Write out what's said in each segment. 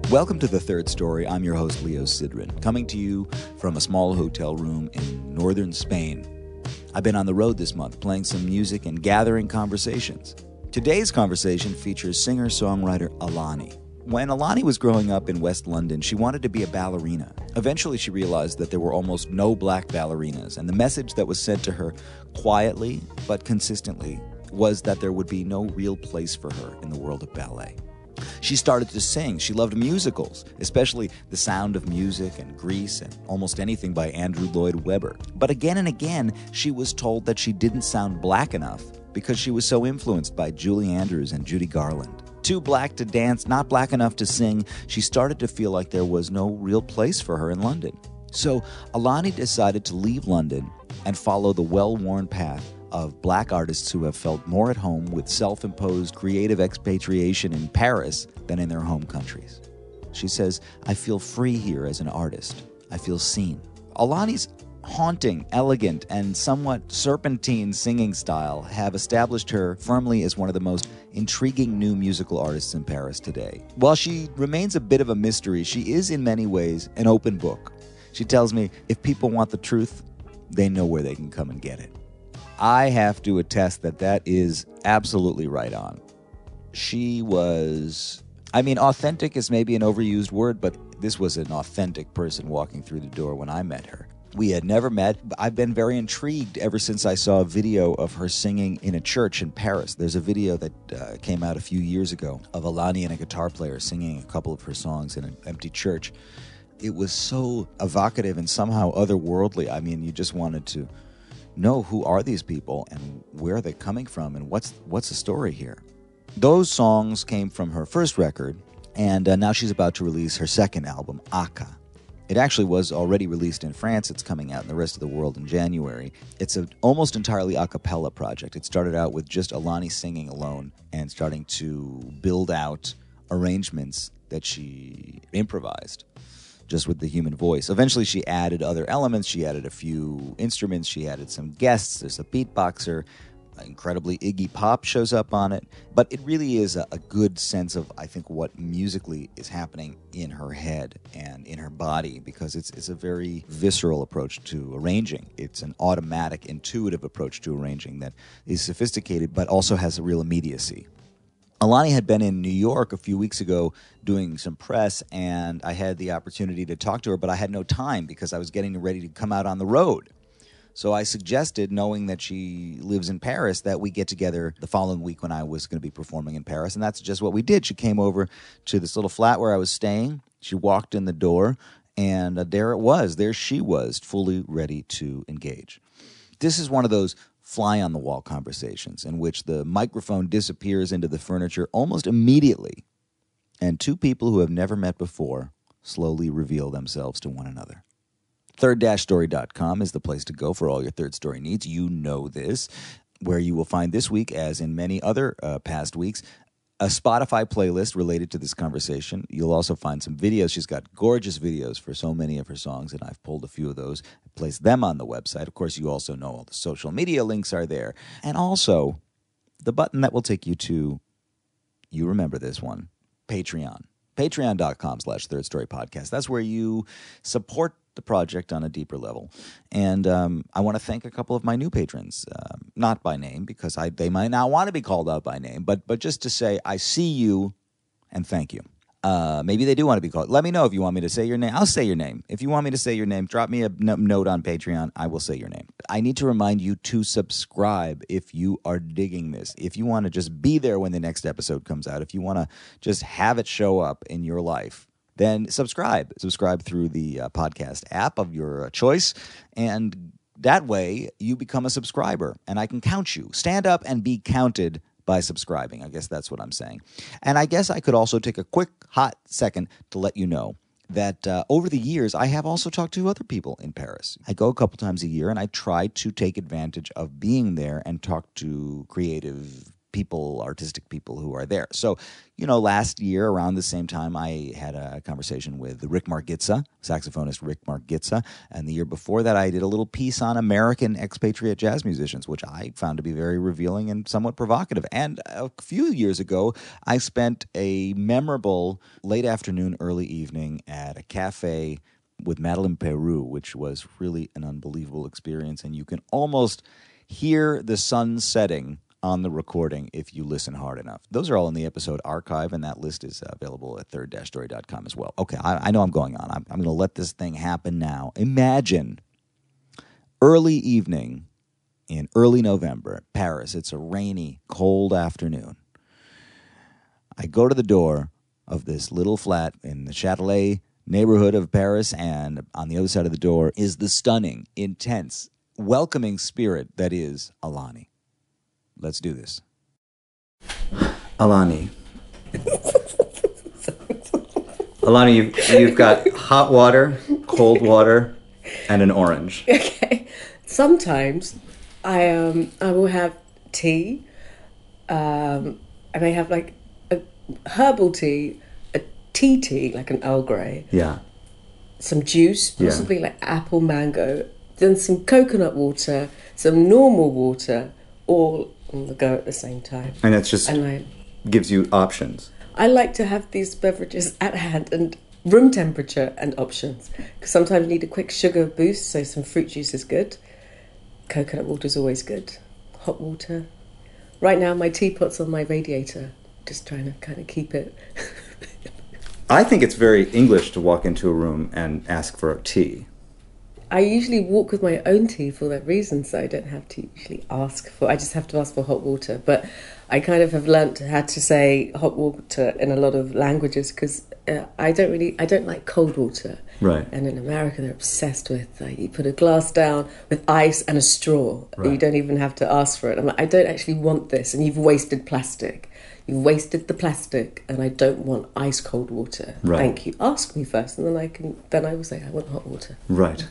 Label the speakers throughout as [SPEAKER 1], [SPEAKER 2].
[SPEAKER 1] Welcome to The Third Story. I'm your host, Leo Sidran, coming to you from a small hotel room in northern Spain. I've been on the road this month, playing some music and gathering conversations. Today's conversation features singer-songwriter Ala.Ni. When Ala.Ni was growing up in West London, she wanted to be a ballerina. Eventually, she realized that there were almost no black ballerinas, and the message that was sent to her quietly but consistently was that there would be no real place for her in the world of ballet. She started to sing. She loved musicals, especially The Sound of Music and Grease and almost anything by Andrew Lloyd Webber. But again and again, she was told that she didn't sound black enough because she was so influenced by Julie Andrews and Judy Garland. Too black to dance, not black enough to sing, she started to feel like there was no real place for her in London. So Ala.Ni decided to leave London and follow the well-worn path of black artists who have felt more at home with self-imposed creative expatriation in Paris than in their home countries. She says, "I feel free here as an artist. I feel seen." Ala.Ni's haunting, elegant, and somewhat serpentine singing style have established her firmly as one of the most intriguing new musical artists in Paris today. While she remains a bit of a mystery, she is in many ways an open book. She tells me if people want the truth, they know where they can come and get it. I have to attest that that is absolutely right on. She was, authentic is maybe an overused word, but this was an authentic person walking through the door when I met her. We had never met. I've been very intrigued ever since I saw a video of her singing in a church in Paris. There's a video that came out a few years ago of Ala.Ni and a guitar player singing a couple of her songs in an empty church. It was so evocative and somehow otherworldly. You just wanted to know who are these people and where are they coming from and what's the story here. Those songs came from her first record, and now she's about to release her second album, Aka. It actually was already released in France. It's coming out in the rest of the world in January. It's an almost entirely a cappella project. It started out with just Ala.Ni singing alone and starting to build out arrangements that she improvised just with the human voice. Eventually, she added other elements. She added a few instruments. She added some guests. There's a beatboxer. Incredibly, Iggy Pop shows up on it. But it really is a good sense of, I think, what musically is happening in her head and in her body, because it's a very visceral approach to arranging. It's an automatic, intuitive approach to arranging that is sophisticated but also has a real immediacy. Ala.Ni had been in New York a few weeks ago doing some press, and I had the opportunity to talk to her, but I had no time because I was getting ready to come out on the road. So I suggested, knowing that she lives in Paris, that we get together the following week when I was going to be performing in Paris, and that's just what we did. She came over to this little flat where I was staying. She walked in the door, and there it was. There she was, fully ready to engage. This is one of those fly-on-the-wall conversations in which the microphone disappears into the furniture almost immediately, and two people who have never met before slowly reveal themselves to one another. Third-story.com is the place to go for all your third story needs. You know this, where you will find this week, as in many other past weeks, a Spotify playlist related to this conversation. You'll also find some videos. She's got gorgeous videos for so many of her songs, and I've pulled a few of those, placed them on the website. Of course, you also know all the social media links are there. And also, the button that will take you to, you remember this one, Patreon. Patreon.com/thirdstorypodcast. That's where you support the project on a deeper level. And I want to thank a couple of my new patrons, not by name, because they might not want to be called out by name, but just to say, I see you and thank you. Maybe they do want to be called. Let me know if you want me to say your name. I'll say your name. If you want me to say your name, drop me a note on Patreon. I will say your name. I need to remind you to subscribe if you are digging this. If you want to just be there when the next episode comes out, if you want to just have it show up in your life, then subscribe. Subscribe through the podcast app of your choice, and that way you become a subscriber, and I can count you. Stand up and be counted by subscribing. I guess that's what I'm saying. And I guess I could also take a quick, hot second to let you know that over the years, I have also talked to other people in Paris. I go a couple times a year, and I try to take advantage of being there and talk to creative artistic people who are there. So, last year around the same time, I had a conversation with Rick Margitza, saxophonist Rick Margitza, and the year before that, I did a little piece on American expatriate jazz musicians, which I found to be very revealing and somewhat provocative. And a few years ago, I spent a memorable late afternoon, early evening at a cafe with Madeline Peru, which was really an unbelievable experience, and you can almost hear the sun setting on the recording if you listen hard enough. Those are all in the episode archive, and that list is available at third-story.com as well. Okay, I know I'm going on. I'm going to let this thing happen now. Imagine early evening in early November, Paris. It's a rainy, cold afternoon. I go to the door of this little flat in the Châtelet neighborhood of Paris, and on the other side of the door is the stunning, intense, welcoming spirit that is Ala.Ni. Let's do this. Ala.Ni. Ala.Ni, you've got hot water, cold water, and an orange.
[SPEAKER 2] Okay. Sometimes I will have tea. I may have like a herbal tea, a tea, like an Earl Grey.
[SPEAKER 1] Yeah.
[SPEAKER 2] Some juice, possibly like apple, mango. Then some coconut water, some normal water, all on the go at the same time.
[SPEAKER 1] And it's just gives you options.
[SPEAKER 2] I like to have these beverages at hand and room temperature and options. Because sometimes you need a quick sugar boost, so some fruit juice is good. Coconut water is always good. Hot water. Right now my teapot's on my radiator. Just trying to kind of keep it.
[SPEAKER 1] I think it's very English to walk into a room and ask for a tea.
[SPEAKER 2] I usually walk with my own tea for that reason, so I don't have to usually ask for... I just have to ask for hot water. But I kind of have learnt how to say hot water in a lot of languages because I don't like cold water.
[SPEAKER 1] Right.
[SPEAKER 2] And in America, they're obsessed with, you put a glass down with ice and a straw. Right. You don't even have to ask for it. I'm like, I don't actually want this, and you've wasted plastic. You've wasted the plastic, and I don't want ice cold water.
[SPEAKER 1] Right.
[SPEAKER 2] Thank you. Ask me first, and then I will say I want hot water.
[SPEAKER 1] Right.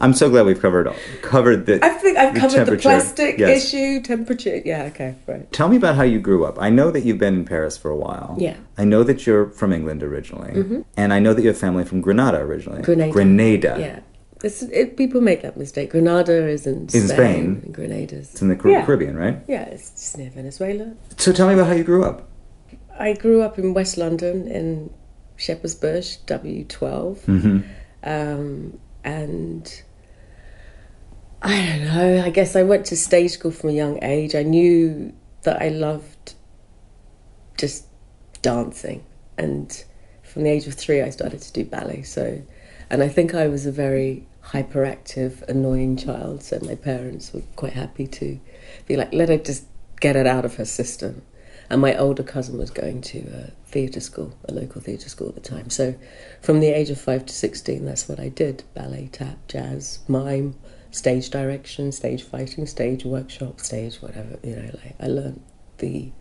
[SPEAKER 1] I'm so glad we've covered the.
[SPEAKER 2] I think I've covered the plastic
[SPEAKER 1] yes.
[SPEAKER 2] issue, temperature. Yeah, okay, right.
[SPEAKER 1] Tell me about how you grew up. I know that you've been in Paris for a while.
[SPEAKER 2] Yeah.
[SPEAKER 1] I know that you're from England originally, and I know that you have family from Grenada originally.
[SPEAKER 2] Grenada. Yeah. People make that mistake. Grenada is in Spain. And Grenada's...
[SPEAKER 1] It's in the Caribbean, right?
[SPEAKER 2] Yeah, it's just near Venezuela.
[SPEAKER 1] So tell me about how you grew up.
[SPEAKER 2] I grew up in West London, in Shepherd's Bush, W12. And I don't know, I guess I went to stage school from a young age. I knew that I loved just dancing. And from the age of 3, I started to do ballet. And I think I was a very hyperactive, annoying child, so my parents were quite happy to be like, let her just get it out of her system. And my older cousin was going to a theatre school, a local theatre school at the time. So from the age of 5 to 16, that's what I did. Ballet, tap, jazz, mime, stage direction, stage fighting, stage workshop, stage whatever. I learned the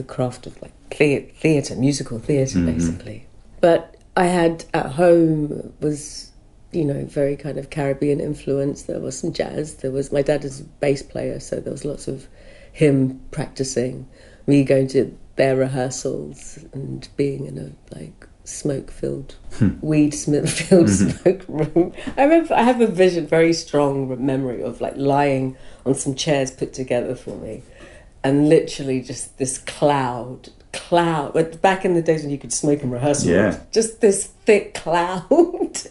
[SPEAKER 2] craft of theatre, musical theatre, basically. But I had at home was, very kind of Caribbean influence. There was some jazz. My dad is a bass player, so there was lots of him practicing, me going to their rehearsals and being in a smoke-filled, weed-filled smoke room. I have a very strong memory of lying on some chairs put together for me, and literally just this cloud. But back in the days when you could smoke in rehearsal, just this thick cloud.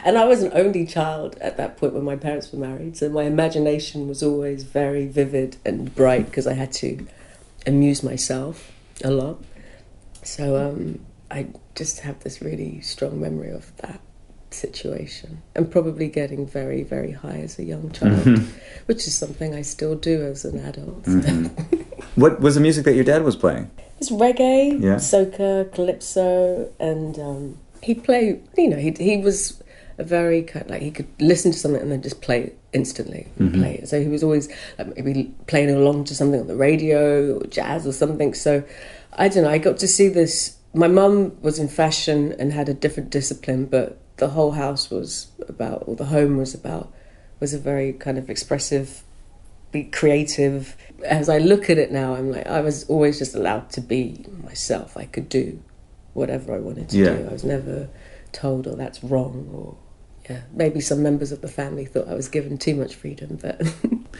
[SPEAKER 2] And I was an only child at that point when my parents were married, so my imagination was always very vivid and bright because I had to amuse myself a lot. So I just have this really strong memory of that situation, and probably getting very, very high as a young child, which is something I still do as an adult.
[SPEAKER 1] What was the music that your dad was playing?
[SPEAKER 2] It's reggae, soca, calypso, and he played, he was a very kind he could listen to something and then just play it instantly and play it. So he was always maybe playing along to something on the radio or jazz or something. So I don't know, I got to see this. My mum was in fashion and had a different discipline, but the whole house was a very kind of expressive, be creative, as I look at it now, I'm like, I was always just allowed to be myself. I could do whatever I wanted to do. I was never told, oh, that's wrong, or maybe some members of the family thought I was given too much freedom, but...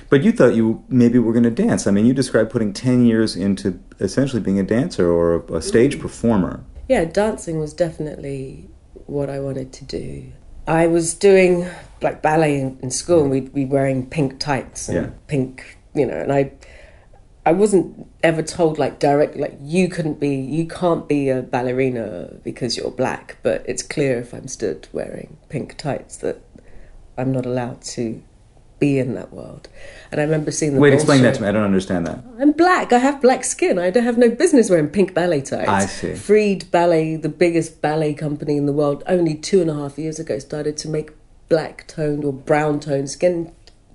[SPEAKER 1] But you thought you maybe were going to dance. I mean, you described putting 10 years into essentially being a dancer or a stage performer.
[SPEAKER 2] Yeah, dancing was definitely what I wanted to do. I was doing like ballet in school, and we'd be wearing pink tights and pink, and I wasn't ever told like directly, like you can't be a ballerina because you're black, but it's clear if I'm stood wearing pink tights that I'm not allowed to be in that world. And I remember seeing the
[SPEAKER 1] Wait, explain that to me. I don't understand that.
[SPEAKER 2] I'm black. I have black skin. I don't have no business wearing pink ballet tights.
[SPEAKER 1] I see.
[SPEAKER 2] Freed Ballet, the biggest ballet company in the world, only 2.5 years ago started to make black-toned or brown-toned,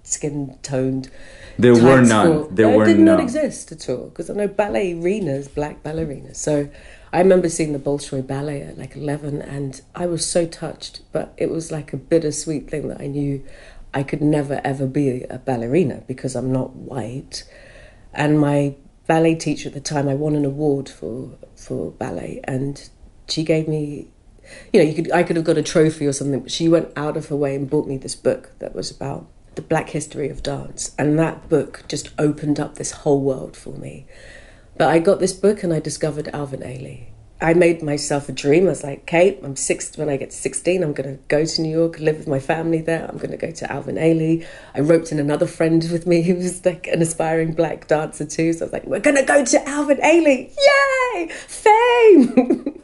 [SPEAKER 2] skin-toned.
[SPEAKER 1] There were none. There were none.
[SPEAKER 2] It did not exist at all, because I know ballerinas, black ballerinas. So I remember seeing the Bolshoi Ballet at like 11, and I was so touched, but it was like a bittersweet thing that I knew I could never, ever be a ballerina because I'm not white. And my ballet teacher at the time, I won an award for ballet, and she gave me, I could have got a trophy or something, but she went out of her way and bought me this book that was about the black history of dance. And that book just opened up this whole world for me. But I got this book and I discovered Ala.Ni. I made myself a dream. I was like, Kate, when I get to 16, I'm going to go to New York, live with my family there. I'm going to go to Ala.Ni. I roped in another friend with me who was like an aspiring black dancer too. So I was like, we're going to go to Ala.Ni. Yay! Fame!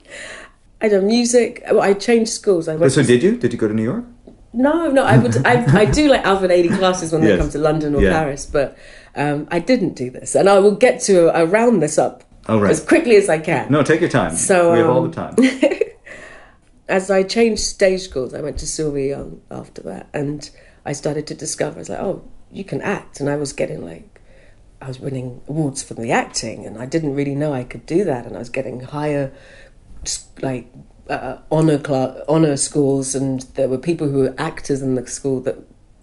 [SPEAKER 2] I done music. Well, I changed schools.
[SPEAKER 1] So did you? Did you go to New York?
[SPEAKER 2] No. I do like Ala.Ni classes when they come to London or Paris, but I didn't do this. And I will get to round this up as quickly as I can.
[SPEAKER 1] No, take your time.
[SPEAKER 2] So,
[SPEAKER 1] we have all the time.
[SPEAKER 2] As I changed stage schools, I went to Sylvia Young after that, and I started to discover, I was like, oh, you can act. And I was winning awards for the acting, and I didn't really know I could do that. And I was getting higher, honor schools, and there were people who were actors in the school that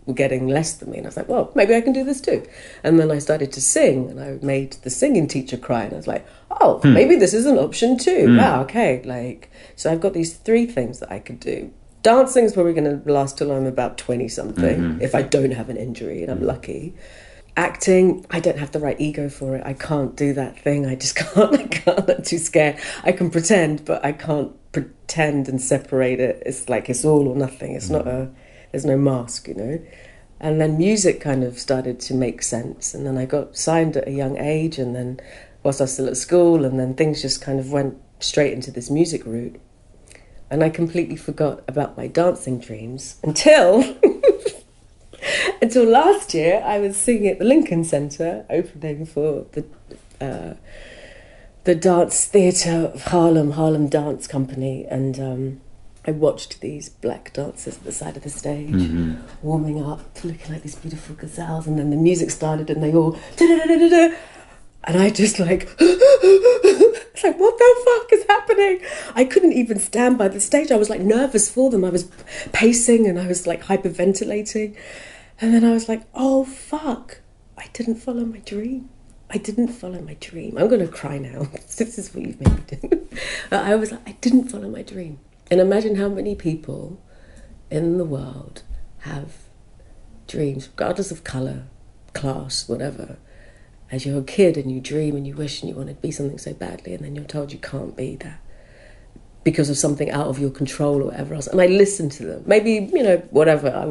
[SPEAKER 2] were getting less than me, and I was like, well, maybe I can do this too. And then I started to sing, and I made the singing teacher cry, and I was like, oh, maybe this is an option too. Wow, okay. So I've got these 3 things that I could do. Dancing is probably going to last till I'm about 20 something, if I don't have an injury and I'm lucky. Acting, I don't have the right ego for it. I can't do that thing. I just can't. I'm too scared. I can pretend, but I can't pretend and separate it. It's like it's all or nothing. It's not there's no mask, And then music kind of started to make sense. And then I got signed at a young age, and then whilst I was still at school, and then things just kind of went straight into this music route. And I completely forgot about my dancing dreams until last year. I was singing at the Lincoln Center, opening for the dance theatre of Harlem Dance Company, and I watched these black dancers at the side of the stage, warming up, looking like these beautiful gazelles, and then the music started, and they all da-da-da-da-da-da, and I just it's like, what the fuck is happening? I couldn't even stand by the stage. I was like nervous for them. I was pacing, and I was like hyperventilating, and then I was like, oh fuck, I didn't follow my dream. I'm going to cry now. This is what you've made me do. I was like, I didn't follow my dream. And imagine how many people in the world have dreams, regardless of colour, class, whatever. As you're a kid and you dream and you wish and you want to be something so badly, and then you're told you can't be that because of something out of your control or whatever else. And I listened to them. Maybe, whatever, I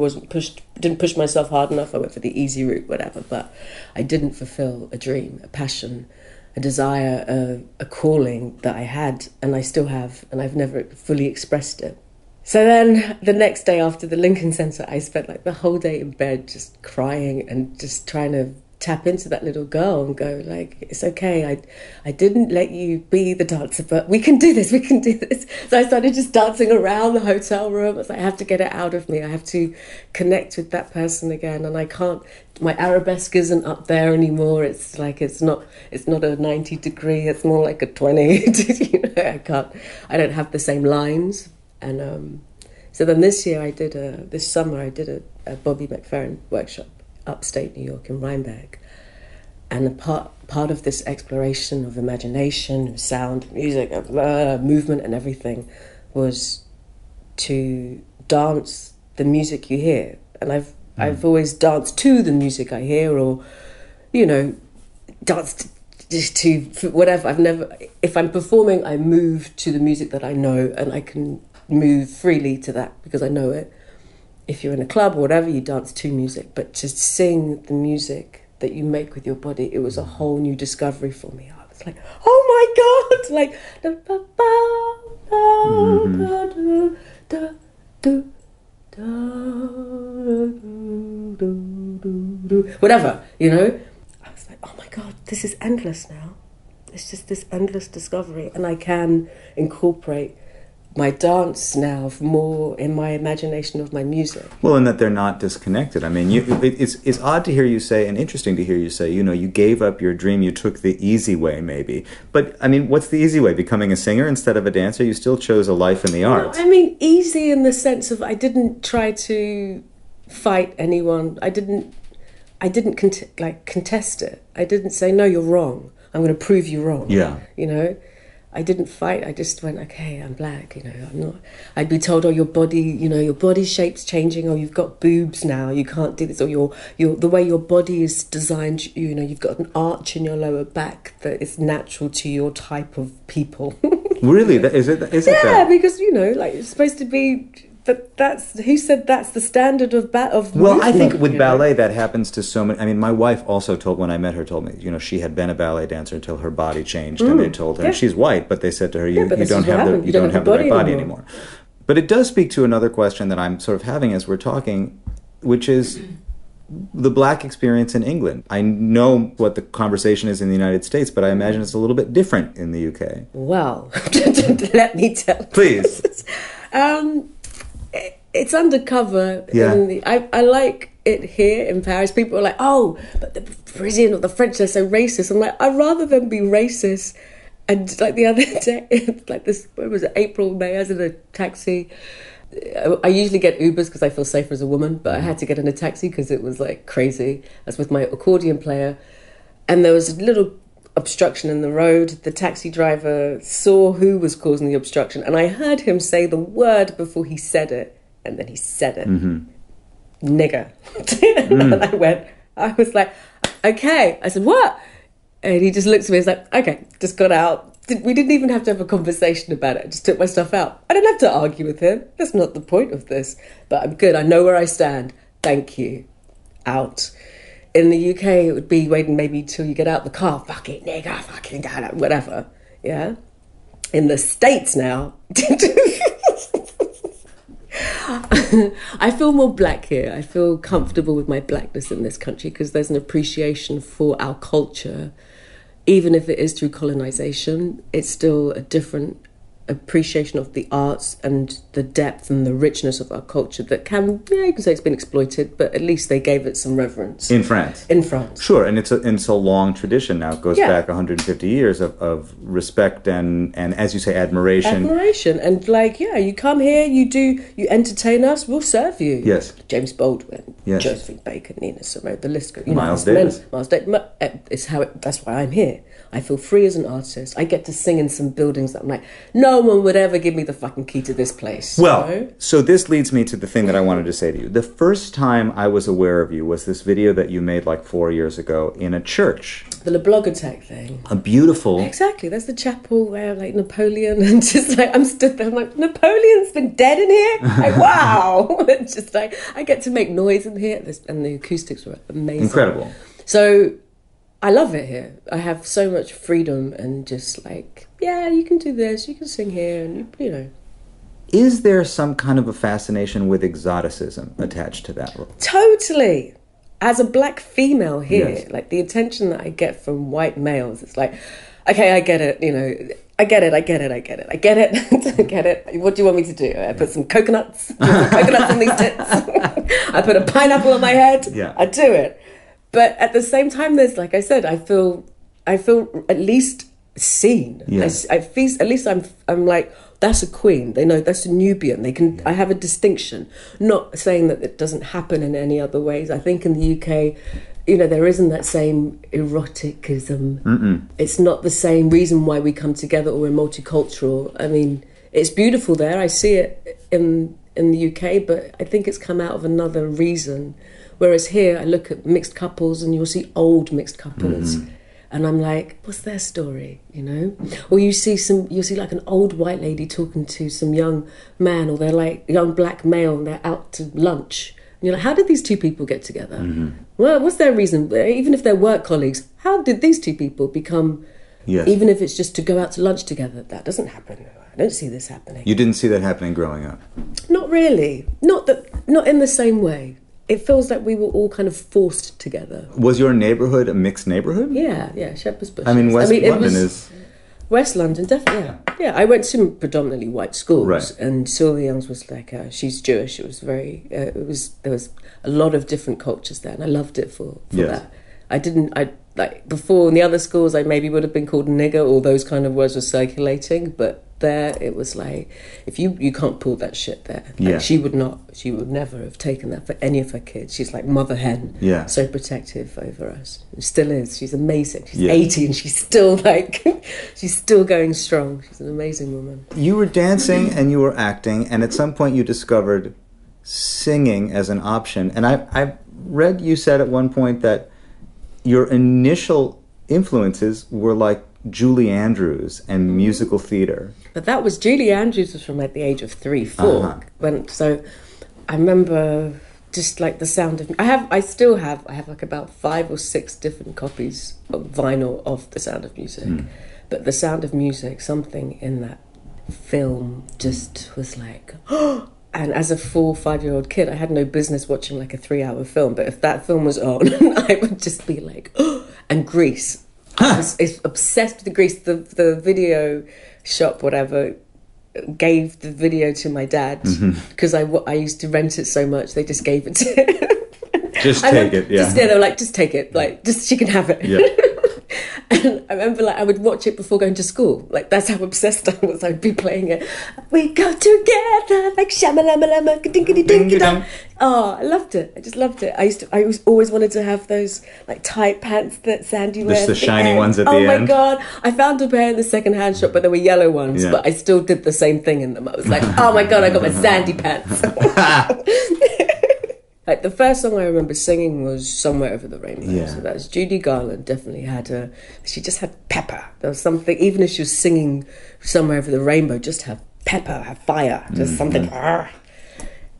[SPEAKER 2] didn't push myself hard enough. I went for the easy route, whatever. But I didn't fulfill a dream, a passion, a desire, a calling that I had, and I still have, and I've never fully expressed it. So then the next day after the Lincoln Center, I spent like the whole day in bed just crying and just trying to tap into that little girl and go like, it's okay, I didn't let you be the dancer, but we can do this. So I started just dancing around the hotel room. I was like, I have to get it out of me. I have to connect with that person again, and I can't, my arabesque isn't up there anymore. It's like, it's not a 90 degree, it's more like a 20. I don't have the same lines. And so then this summer I did a Bobby McFerrin workshop upstate New York in Rhinebeck, And a part of this exploration of imagination, of sound, music, of movement and everything was to dance the music you hear. And I've always danced to the music I hear, or, you know, danced to whatever. If I'm performing, I move to the music that I know, and I can move freely to that because I know it. If you're in a club or whatever, you dance to music, but to sing the music that you make with your body, it was a whole new discovery for me. I was like, oh my God, like whatever, you know. I was like, oh my God, this is endless now. It's just this endless discovery, and I can incorporate my dance now more in my imagination of my music.
[SPEAKER 1] Well, and that they're not disconnected. I mean, it's odd to hear you say, and interesting to hear you say, you know, you gave up your dream, you took the easy way maybe. But, I mean, what's the easy way? Becoming a singer instead of a dancer? You still chose a life in the arts.
[SPEAKER 2] No, I mean, easy in the sense of I didn't try to fight anyone. I didn't contest it. I didn't say, no, you're wrong. I'm going to prove you wrong.
[SPEAKER 1] Yeah.
[SPEAKER 2] You know? I didn't fight. I just went, okay, I'm black, you know, I'm not. I'd be told, oh, your body shape's changing, or you've got boobs now, you can't do this, or your the way your body is designed, you know, you've got an arch in your lower back that is natural to your type of people.
[SPEAKER 1] Really? Is it
[SPEAKER 2] yeah,
[SPEAKER 1] that?
[SPEAKER 2] because, you know, like, it's supposed to be. That's who said that's the standard of
[SPEAKER 1] Well,
[SPEAKER 2] movement,
[SPEAKER 1] I think with ballet
[SPEAKER 2] know?
[SPEAKER 1] that happens to so many. I mean, my wife also when I met her, told me, you know, she had been a ballet dancer until her body changed, and they told her, and she's white, but they said to her, you don't have the right body anymore. But it does speak to another question that I'm sort of having as we're talking, which is the black experience in England. I know what the conversation is in the United States, but I imagine it's a little bit different in the UK.
[SPEAKER 2] Well, let me tell you.
[SPEAKER 1] Please.
[SPEAKER 2] It's undercover.
[SPEAKER 1] Yeah.
[SPEAKER 2] I like it here in Paris. People are like, oh, but the Parisian or the French, they're so racist. I'm like, I'd rather them be racist. And like the other day, like this, what was it, April, May, I was in a taxi. I usually get Ubers because I feel safer as a woman, but I had to get in a taxi because it was like crazy. I was with my accordion player, and there was a little obstruction in the road. The taxi driver saw who was causing the obstruction, and I heard him say the word before he said it. And then he said it. Nigger. And I was like, okay. I said, what? And he just looked at me and was like, okay, just got out. We didn't even have to have a conversation about it. I just took my stuff out. I didn't have to argue with him. That's not the point of this. But I'm good. I know where I stand. Thank you. Out. In the UK, it would be waiting maybe till you get out the car. Fuck it, nigger, fucking whatever. Yeah? In the States now... I feel more black here. I feel comfortable with my blackness in this country because there's an appreciation for our culture. Even if it is through colonization, it's still a different appreciation of the arts and the depth and the richness of our culture that can, yeah, you can say it's been exploited, but at least they gave it some reverence.
[SPEAKER 1] In France?
[SPEAKER 2] In France.
[SPEAKER 1] Sure, and it's a long tradition now. It goes back 150 years of respect and, as you say, admiration.
[SPEAKER 2] Admiration. And like, yeah, you come here, you entertain us, we'll serve you.
[SPEAKER 1] Yes.
[SPEAKER 2] James Baldwin,
[SPEAKER 1] yes.
[SPEAKER 2] Josephine Baker, Nina Simone, the list goes.
[SPEAKER 1] Miles Davis.
[SPEAKER 2] That's why I'm here. I feel free as an artist. I get to sing in some buildings that I'm like, no one would ever give me the fucking key to this place.
[SPEAKER 1] Well,
[SPEAKER 2] you know?
[SPEAKER 1] So this leads me to the thing that I wanted to say to you. The first time I was aware of you was this video that you made like 4 years ago in a church.
[SPEAKER 2] The Le Blogothèque thing.
[SPEAKER 1] A beautiful...
[SPEAKER 2] Exactly. That's the chapel where like Napoleon and just like, I'm stood there, I'm like, Napoleon's been dead in here? Like, wow. It's just like, I get to make noise in here. And the acoustics were amazing.
[SPEAKER 1] Incredible.
[SPEAKER 2] So... I love it here. I have so much freedom and just like, yeah, you can do this, you can sing here, and you know.
[SPEAKER 1] Is there some kind of a fascination with exoticism attached to that role?
[SPEAKER 2] Totally. As a black female here,
[SPEAKER 1] yes.
[SPEAKER 2] Like the attention that I get from white males, it's like, okay, I get it, you know, I get it. I get it. What do you want me to do? I put some coconuts on these tits. I put a pineapple on my head.
[SPEAKER 1] Yeah.
[SPEAKER 2] I do it. But at the same time, there's, like I said, I feel at least seen.
[SPEAKER 1] Yes.
[SPEAKER 2] At least I'm like, that's a queen. They know that's a Nubian. They can. Yeah. I have a distinction. Not saying that it doesn't happen in any other ways. I think in the UK, there isn't that same eroticism. It's not the same reason why we come together, or we're multicultural. I mean, it's beautiful there. I see it in the UK, but I think it's come out of another reason. Whereas here, I look at mixed couples, and you'll see old mixed couples, and I'm like, what's their story, Or you'll see like an old white lady talking to some young man, or they're like young black male, and they're out to lunch. And you're like, how did these two people get together? Well, what's their reason? Even if they're work colleagues, how did these two people become? Yes. Even if it's just to go out to lunch together, that doesn't happen. I don't see this happening.
[SPEAKER 1] You didn't see that happening growing up?
[SPEAKER 2] Not really. Not in the same way. It feels like we were all kind of forced together.
[SPEAKER 1] Was your neighborhood a mixed neighborhood?
[SPEAKER 2] Yeah, Shepherd's Bush.
[SPEAKER 1] I mean, London is...
[SPEAKER 2] West London, definitely, yeah. I went to predominantly white schools, right. And Sylvia Young's was like, she's Jewish. It was very, there was a lot of different cultures there, and I loved it for that. Before in the other schools, I maybe would have been called nigger, all those kind of words were circulating, but there it was like, if you can't pull that shit there. Like, she would never have taken that for any of her kids. She's like mother hen, so protective over us. And still is. She's amazing. She's 80 and she's still she's still going strong. She's an amazing woman.
[SPEAKER 1] You were dancing and you were acting, and at some point you discovered singing as an option. And I read you said at one point that your initial influences were like Julie Andrews and musical theatre.
[SPEAKER 2] But that was, Julie Andrews was from like the age of 3, 4. So I remember just like the sound of, I have like about 5 or 6 different copies of vinyl of The Sound of Music. But The Sound of Music, something in that film just was like, and as a 4 or 5-year-old kid, I had no business watching like a 3-hour film, but if that film was on, I would just be like, and Grease. I was obsessed with the Grease. The video shop, whatever, gave the video to my dad because I used to rent it so much. They just gave it to him.
[SPEAKER 1] Just take it, yeah.
[SPEAKER 2] They were like, just take it. Like, just she can have it. Yeah. And I remember, like, I would watch it before going to school. Like, that's how obsessed I was. I'd be playing it. We go together like shamalama dinkity dinky dong. Oh, I loved it. I just loved it. I always wanted to have those like tight pants that Sandy wears.
[SPEAKER 1] The shiny ones at the end.
[SPEAKER 2] Oh my God! I found a pair in the second-hand shop, but they were yellow ones. Yeah. But I still did the same thing in them. I was like, oh my God! I got my Sandy pants. Like the first song I remember singing was Somewhere Over the Rainbow. Yeah. So that's Judy Garland. Definitely she just had pepper. There was something, even if she was singing Somewhere Over the Rainbow, just have pepper, have fire, just something in her.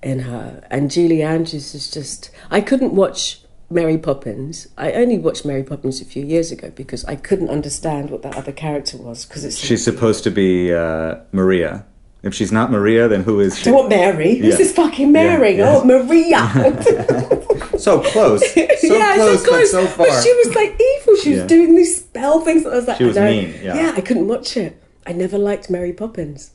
[SPEAKER 2] And Julie Andrews is just, I couldn't watch Mary Poppins. I only watched Mary Poppins a few years ago because I couldn't understand what that other character was.
[SPEAKER 1] She's supposed to be Maria. If she's not Maria, then who is she?
[SPEAKER 2] I want Mary. Yeah. This is fucking Mary. Yeah. Oh, Maria.
[SPEAKER 1] So close. So close, but so far.
[SPEAKER 2] But she was like evil. She was doing these spell things. I was like,
[SPEAKER 1] she was mean.
[SPEAKER 2] Yeah, I couldn't watch it. I never liked Mary Poppins.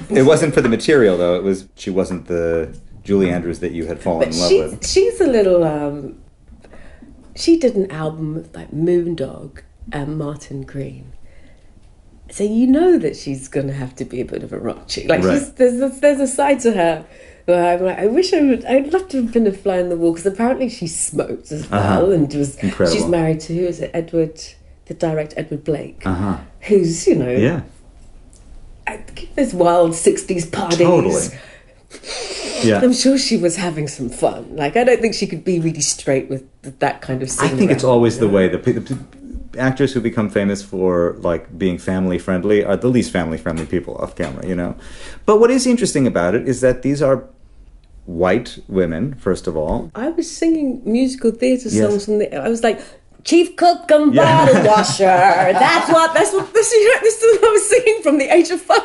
[SPEAKER 1] It wasn't for the material, though. She wasn't the Julie Andrews that you had fallen in love with.
[SPEAKER 2] She's a little... she did an album with like Moondog and Martin Green. So you know that she's going to have to be a bit of a rock chick. Like, right. There's a side to her where I'm like, I'd love to have been a fly on the wall, because apparently she smoked as well, and she's married to, who is it, the director Edward Blake, who's, those wild 60s parties.
[SPEAKER 1] Totally. Yeah.
[SPEAKER 2] I'm sure she was having some fun. Like, I don't think she could be really straight with that kind of scene.
[SPEAKER 1] I think it's always the way. The actors who become famous for like being family friendly are the least family friendly people off camera, But what is interesting about it is that these are white women, first of all.
[SPEAKER 2] I was singing musical theatre songs I was like, chief cook and bottle washer. This is what I was singing from the age of 5.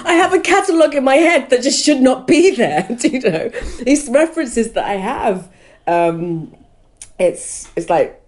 [SPEAKER 2] I have a catalogue in my head that just should not be there. These references that I have, it's like,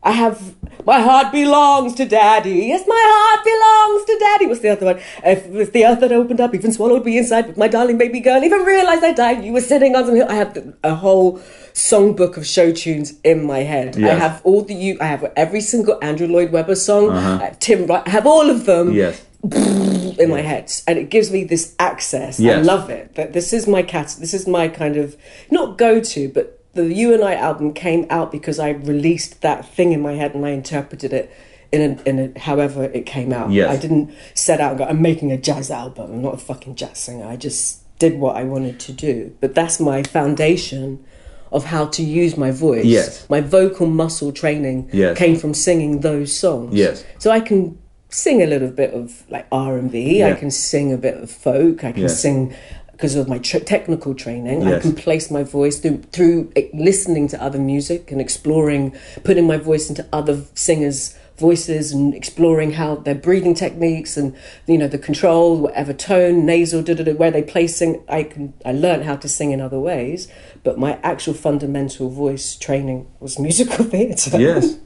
[SPEAKER 2] I have, my heart belongs to Daddy. Yes, my heart belongs to Daddy. What's the other one? If the earth that opened up even swallowed me inside, with my darling baby girl even realised I died, you were sitting on some hill. I have a whole songbook of show tunes in my head. Yes. I have every single Andrew Lloyd Webber song. I have Tim Wright. I have all of them.
[SPEAKER 1] Yes.
[SPEAKER 2] In my head, and it gives me this access. Yes. I love it. That this is my kind of, not go-to, but the You and I album came out because I released that thing in my head and I interpreted it in a however it came out.
[SPEAKER 1] Yes.
[SPEAKER 2] I didn't set out and go, I'm making a jazz album. I'm not a fucking jazz singer. I just did what I wanted to do. But that's my foundation of how to use my voice.
[SPEAKER 1] Yes.
[SPEAKER 2] My vocal muscle training came from singing those songs.
[SPEAKER 1] Yes.
[SPEAKER 2] So I can sing a little bit of like R&B. I can sing a bit of folk. I can sing because of my technical training. I can place my voice through listening to other music and exploring, putting my voice into other singers' voices and exploring how their breathing techniques and, you know, the control, whatever tone, nasal, where they placing. I learned how to sing in other ways, but my actual fundamental voice training was musical theatre.
[SPEAKER 1] Yes.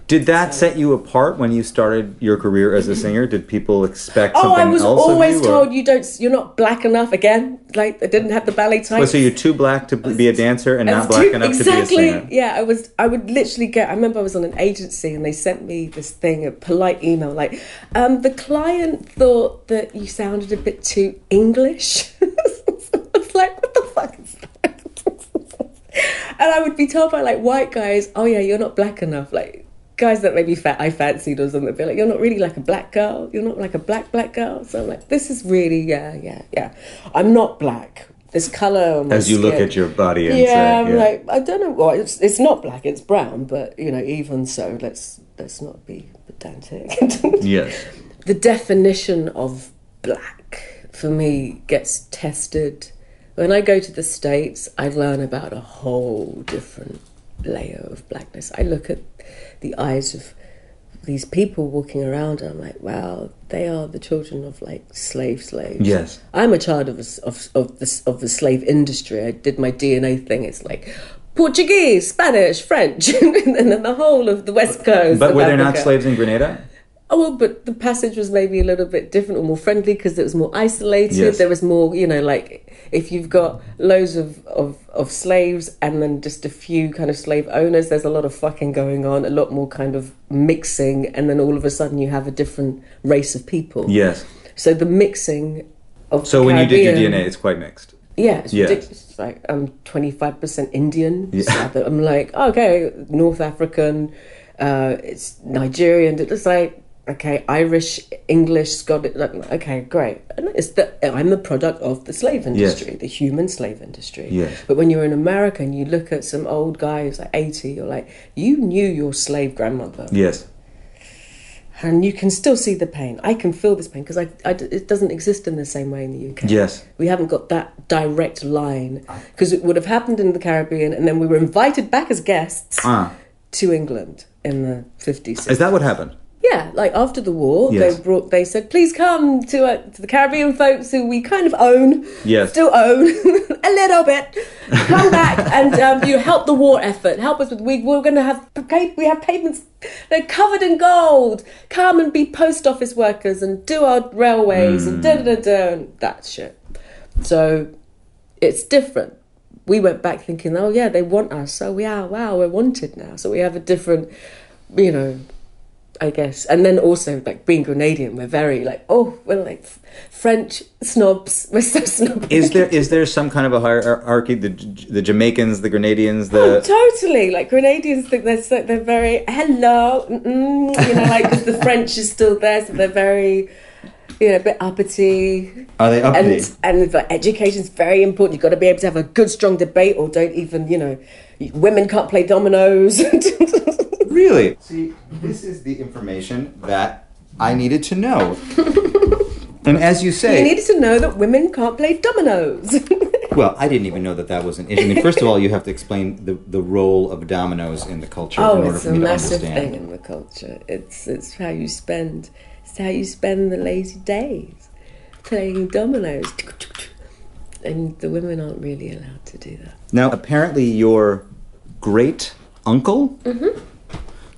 [SPEAKER 1] Did that set you apart when you started your career as a singer? Did people expect something else of you?
[SPEAKER 2] I was always told you're not black enough. Again, like I didn't have the ballet type.
[SPEAKER 1] Well, so you're too black to be a dancer and not black enough to be a singer.
[SPEAKER 2] Yeah, I would literally I remember I was on an agency and they sent me this thing, a polite email, like, the client thought that you sounded a bit too English. I was like, what the fuck is that? And I would be told by like white guys, oh yeah, you're not black enough. Like, guys that maybe I fancied or something, feel like you're not really like a black girl. You're not like a black girl. So I'm like, this is really yeah. I'm not black. There's colour on my
[SPEAKER 1] As you
[SPEAKER 2] skin.
[SPEAKER 1] Look at your body and say,
[SPEAKER 2] I'm like, I don't know. Well, it's not black. It's brown. But you know, even so, let's not be pedantic.
[SPEAKER 1] Yes.
[SPEAKER 2] The definition of black for me gets tested when I go to the States. I learn about a whole different layer of blackness. I look at the eyes of these people walking around and I'm like, wow, they are the children of like slaves.
[SPEAKER 1] Yes.
[SPEAKER 2] I'm a child of the slave industry. I did my DNA thing. It's like Portuguese, Spanish, French, and then the whole of the West Coast.
[SPEAKER 1] But were there not slaves in Grenada?
[SPEAKER 2] Oh, well, but the passage was maybe a little bit different or more friendly because it was more isolated.
[SPEAKER 1] Yes.
[SPEAKER 2] There was more, you know, like if you've got loads of slaves and then just a few kind of slave owners, there's a lot of fucking going on, a lot more kind of mixing, and then all of a sudden you have a different race of people.
[SPEAKER 1] Yes.
[SPEAKER 2] So the mixing of
[SPEAKER 1] So when you did your DNA, it's quite mixed.
[SPEAKER 2] Yeah, it's ridiculous. It's like I'm 25% Indian. Yeah. So I'm like, okay, North African, it's Nigerian. It's like, okay, Irish, English, Scottish. Okay, great. And I'm the product of the slave industry, the human slave industry.
[SPEAKER 1] Yes.
[SPEAKER 2] But when you're in America and you look at some old guy who's like 80, you're like, you knew your slave grandmother.
[SPEAKER 1] Yes.
[SPEAKER 2] And you can still see the pain. I can feel this pain because it doesn't exist in the same way in the UK.
[SPEAKER 1] Yes.
[SPEAKER 2] We haven't got that direct line because it would have happened in the Caribbean and then we were invited back as guests to England in the 50s.
[SPEAKER 1] Is that what happened?
[SPEAKER 2] Yeah, like after the war, they said, please come to the Caribbean folks who we kind of own, still own a little bit. Come back and you help the war effort. Help us with we're going to have pavements. They're covered in gold. Come and be post office workers and do our railways and and that shit. So it's different. We went back thinking, oh yeah, they want us. So we're wanted now. So we have a different, you know, I guess. And then also, like, being Grenadian, we're very, like, we're like French snobs. We're so snobby.
[SPEAKER 1] Is there some kind of a hierarchy? The Jamaicans, the Grenadians,
[SPEAKER 2] totally. Like, Grenadians think they're very, hello, you know, like, because the French is still there, so they're very, you know, a bit uppity.
[SPEAKER 1] Are they uppity?
[SPEAKER 2] And like, education's very important. You've got to be able to have a good, strong debate, or don't even, you know, women can't play dominoes.
[SPEAKER 1] Really? See, this is the information that I needed to know. And as you say...
[SPEAKER 2] You needed to know that women can't play dominoes.
[SPEAKER 1] Well, I didn't even know that was an issue. I mean, first of all, you have to explain the role of dominoes in the culture in order for me to understand.
[SPEAKER 2] It's a massive thing in the culture. It's how you spend... It's how you spend the lazy days. Playing dominoes. And the women aren't really allowed to do that.
[SPEAKER 1] Now, apparently your great-uncle... Mm-hmm.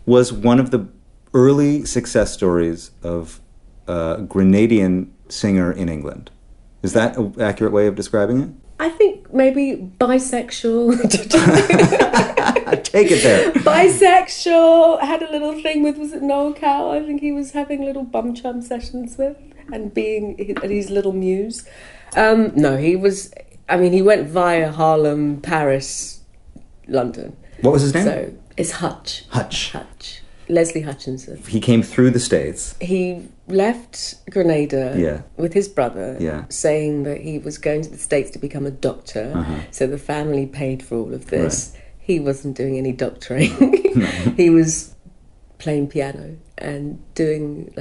[SPEAKER 1] was one of the early success stories of a Grenadian singer in England. Is that an accurate way of describing it?
[SPEAKER 2] I think maybe bisexual.
[SPEAKER 1] Take it there.
[SPEAKER 2] Bisexual. Had a little thing with, was it Noel Cowell? I think he was having little bum chum sessions with and being his little muse. No, he was... I mean, he went via Harlem, Paris...
[SPEAKER 1] London. What was his name?
[SPEAKER 2] So it's Hutch.
[SPEAKER 1] Hutch.
[SPEAKER 2] Leslie Hutchinson.
[SPEAKER 1] He came through the States.
[SPEAKER 2] He left Grenada with his brother, saying that he was going to the States to become a doctor. So the family paid for all of this. Right. He wasn't doing any doctoring. No. He was playing piano and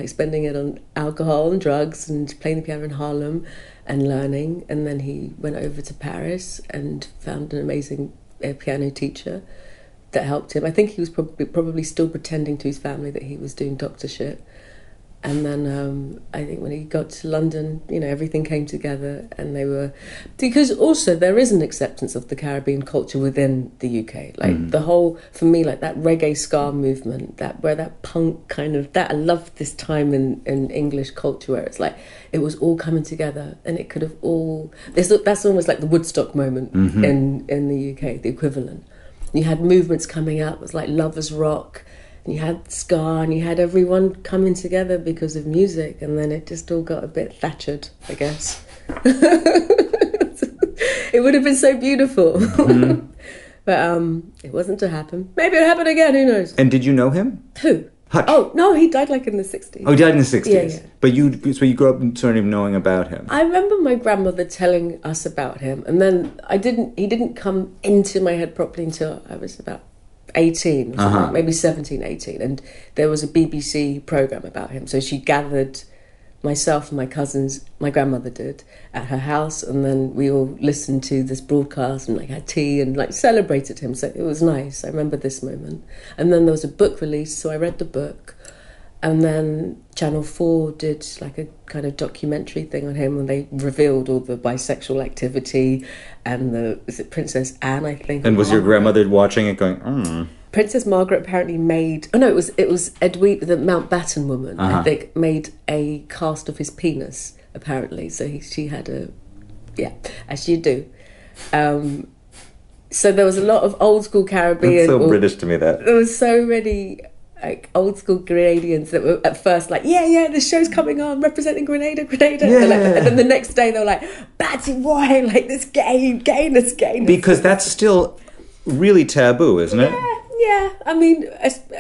[SPEAKER 2] spending it on alcohol and drugs and playing the piano in Harlem and learning. And then he went over to Paris and found an amazing piano teacher that helped him. I think he was probably still pretending to his family that he was doing doctorship. And then I think when he got to London, everything came together, and they were... Because also there is an acceptance of the Caribbean culture within the UK. Like the whole, for me, like that reggae ska movement, where that punk kind of... I loved this time in English culture where it's like, it was all coming together, and it could have all... That's almost like the Woodstock moment in the UK, the equivalent. You had movements coming out, it was like Lovers Rock, and you had ska, and you had everyone coming together because of music, and then it just all got a bit Thatchered, I guess. It would have been so beautiful. But it wasn't to happen. Maybe it'll happen again, who knows?
[SPEAKER 1] And did you know him?
[SPEAKER 2] Who?
[SPEAKER 1] Hutch.
[SPEAKER 2] Oh, no, he died in the 60s.
[SPEAKER 1] Oh, he died in the 60s?
[SPEAKER 2] Yeah.
[SPEAKER 1] But you grew up sort of knowing about him?
[SPEAKER 2] I remember my grandmother telling us about him, and then he didn't come into my head properly until I was about 18, or something, maybe 17, 18, and there was a BBC programme about him. So she gathered myself and my cousins, my grandmother did, at her house, and then we all listened to this broadcast and had tea and celebrated him. So it was nice. I remember this moment. And then there was a book release, so I read the book, and then Channel 4 did a kind of documentary thing on him, and they revealed all the bisexual activity and is it Princess Anne, I think.
[SPEAKER 1] And was your grandmother watching it going,
[SPEAKER 2] Princess Margaret apparently made... Oh, no, it was Edwina, the Mountbatten woman, I think, made a cast of his penis, apparently. So she had as you do. So there was a lot of old school Caribbean...
[SPEAKER 1] It's so British to me, that.
[SPEAKER 2] There was so many old school Grenadians that were at first the show's coming on, representing Grenada.
[SPEAKER 1] Yeah.
[SPEAKER 2] And then the next day they were like, Batty boy, this gayness.
[SPEAKER 1] Because that's still really taboo, isn't it?
[SPEAKER 2] Yeah, I mean,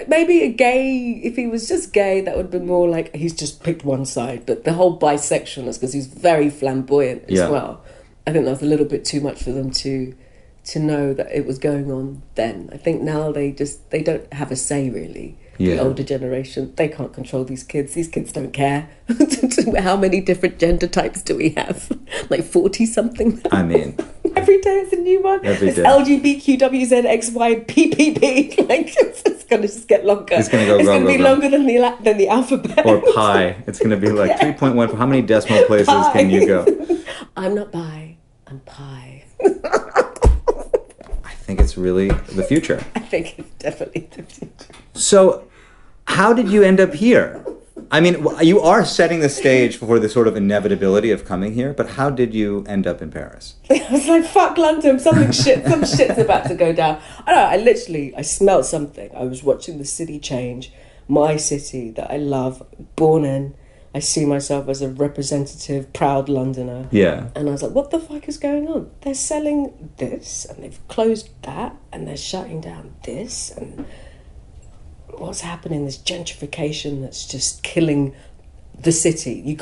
[SPEAKER 2] maybe a gay, if he was just gay, that would have been more like he's just picked one side. But the whole bisexualness, because he's very flamboyant as well, I think that was a little bit too much for them to know that it was going on then. I think now they don't have a say, really. The older generation, they can't control these kids. These kids don't care. How many different gender types do we have? 40-something?
[SPEAKER 1] I mean...
[SPEAKER 2] Every day is a new one.
[SPEAKER 1] Every day.
[SPEAKER 2] LGBTQWZXY PPP. It's going to just get longer.
[SPEAKER 1] It's going to go.
[SPEAKER 2] It's going to be longer than the alphabet.
[SPEAKER 1] Or pi. It's going to be 3.1. How many decimal places can you go?
[SPEAKER 2] I'm not bi. I'm pi.
[SPEAKER 1] I think it's really the future.
[SPEAKER 2] I think it's definitely the future.
[SPEAKER 1] So, how did you end up here? I mean, you are setting the stage for the sort of inevitability of coming here, but how did you end up in Paris?
[SPEAKER 2] I was like, fuck London, some shit's about to go down. I don't know, I smelled something. I was watching the city change, my city that I love, born in. I see myself as a representative, proud Londoner.
[SPEAKER 1] Yeah.
[SPEAKER 2] And I was like, what the fuck is going on? They're selling this, and they've closed that, and they're shutting down this, and... what's happening, this gentrification that's just killing the city. You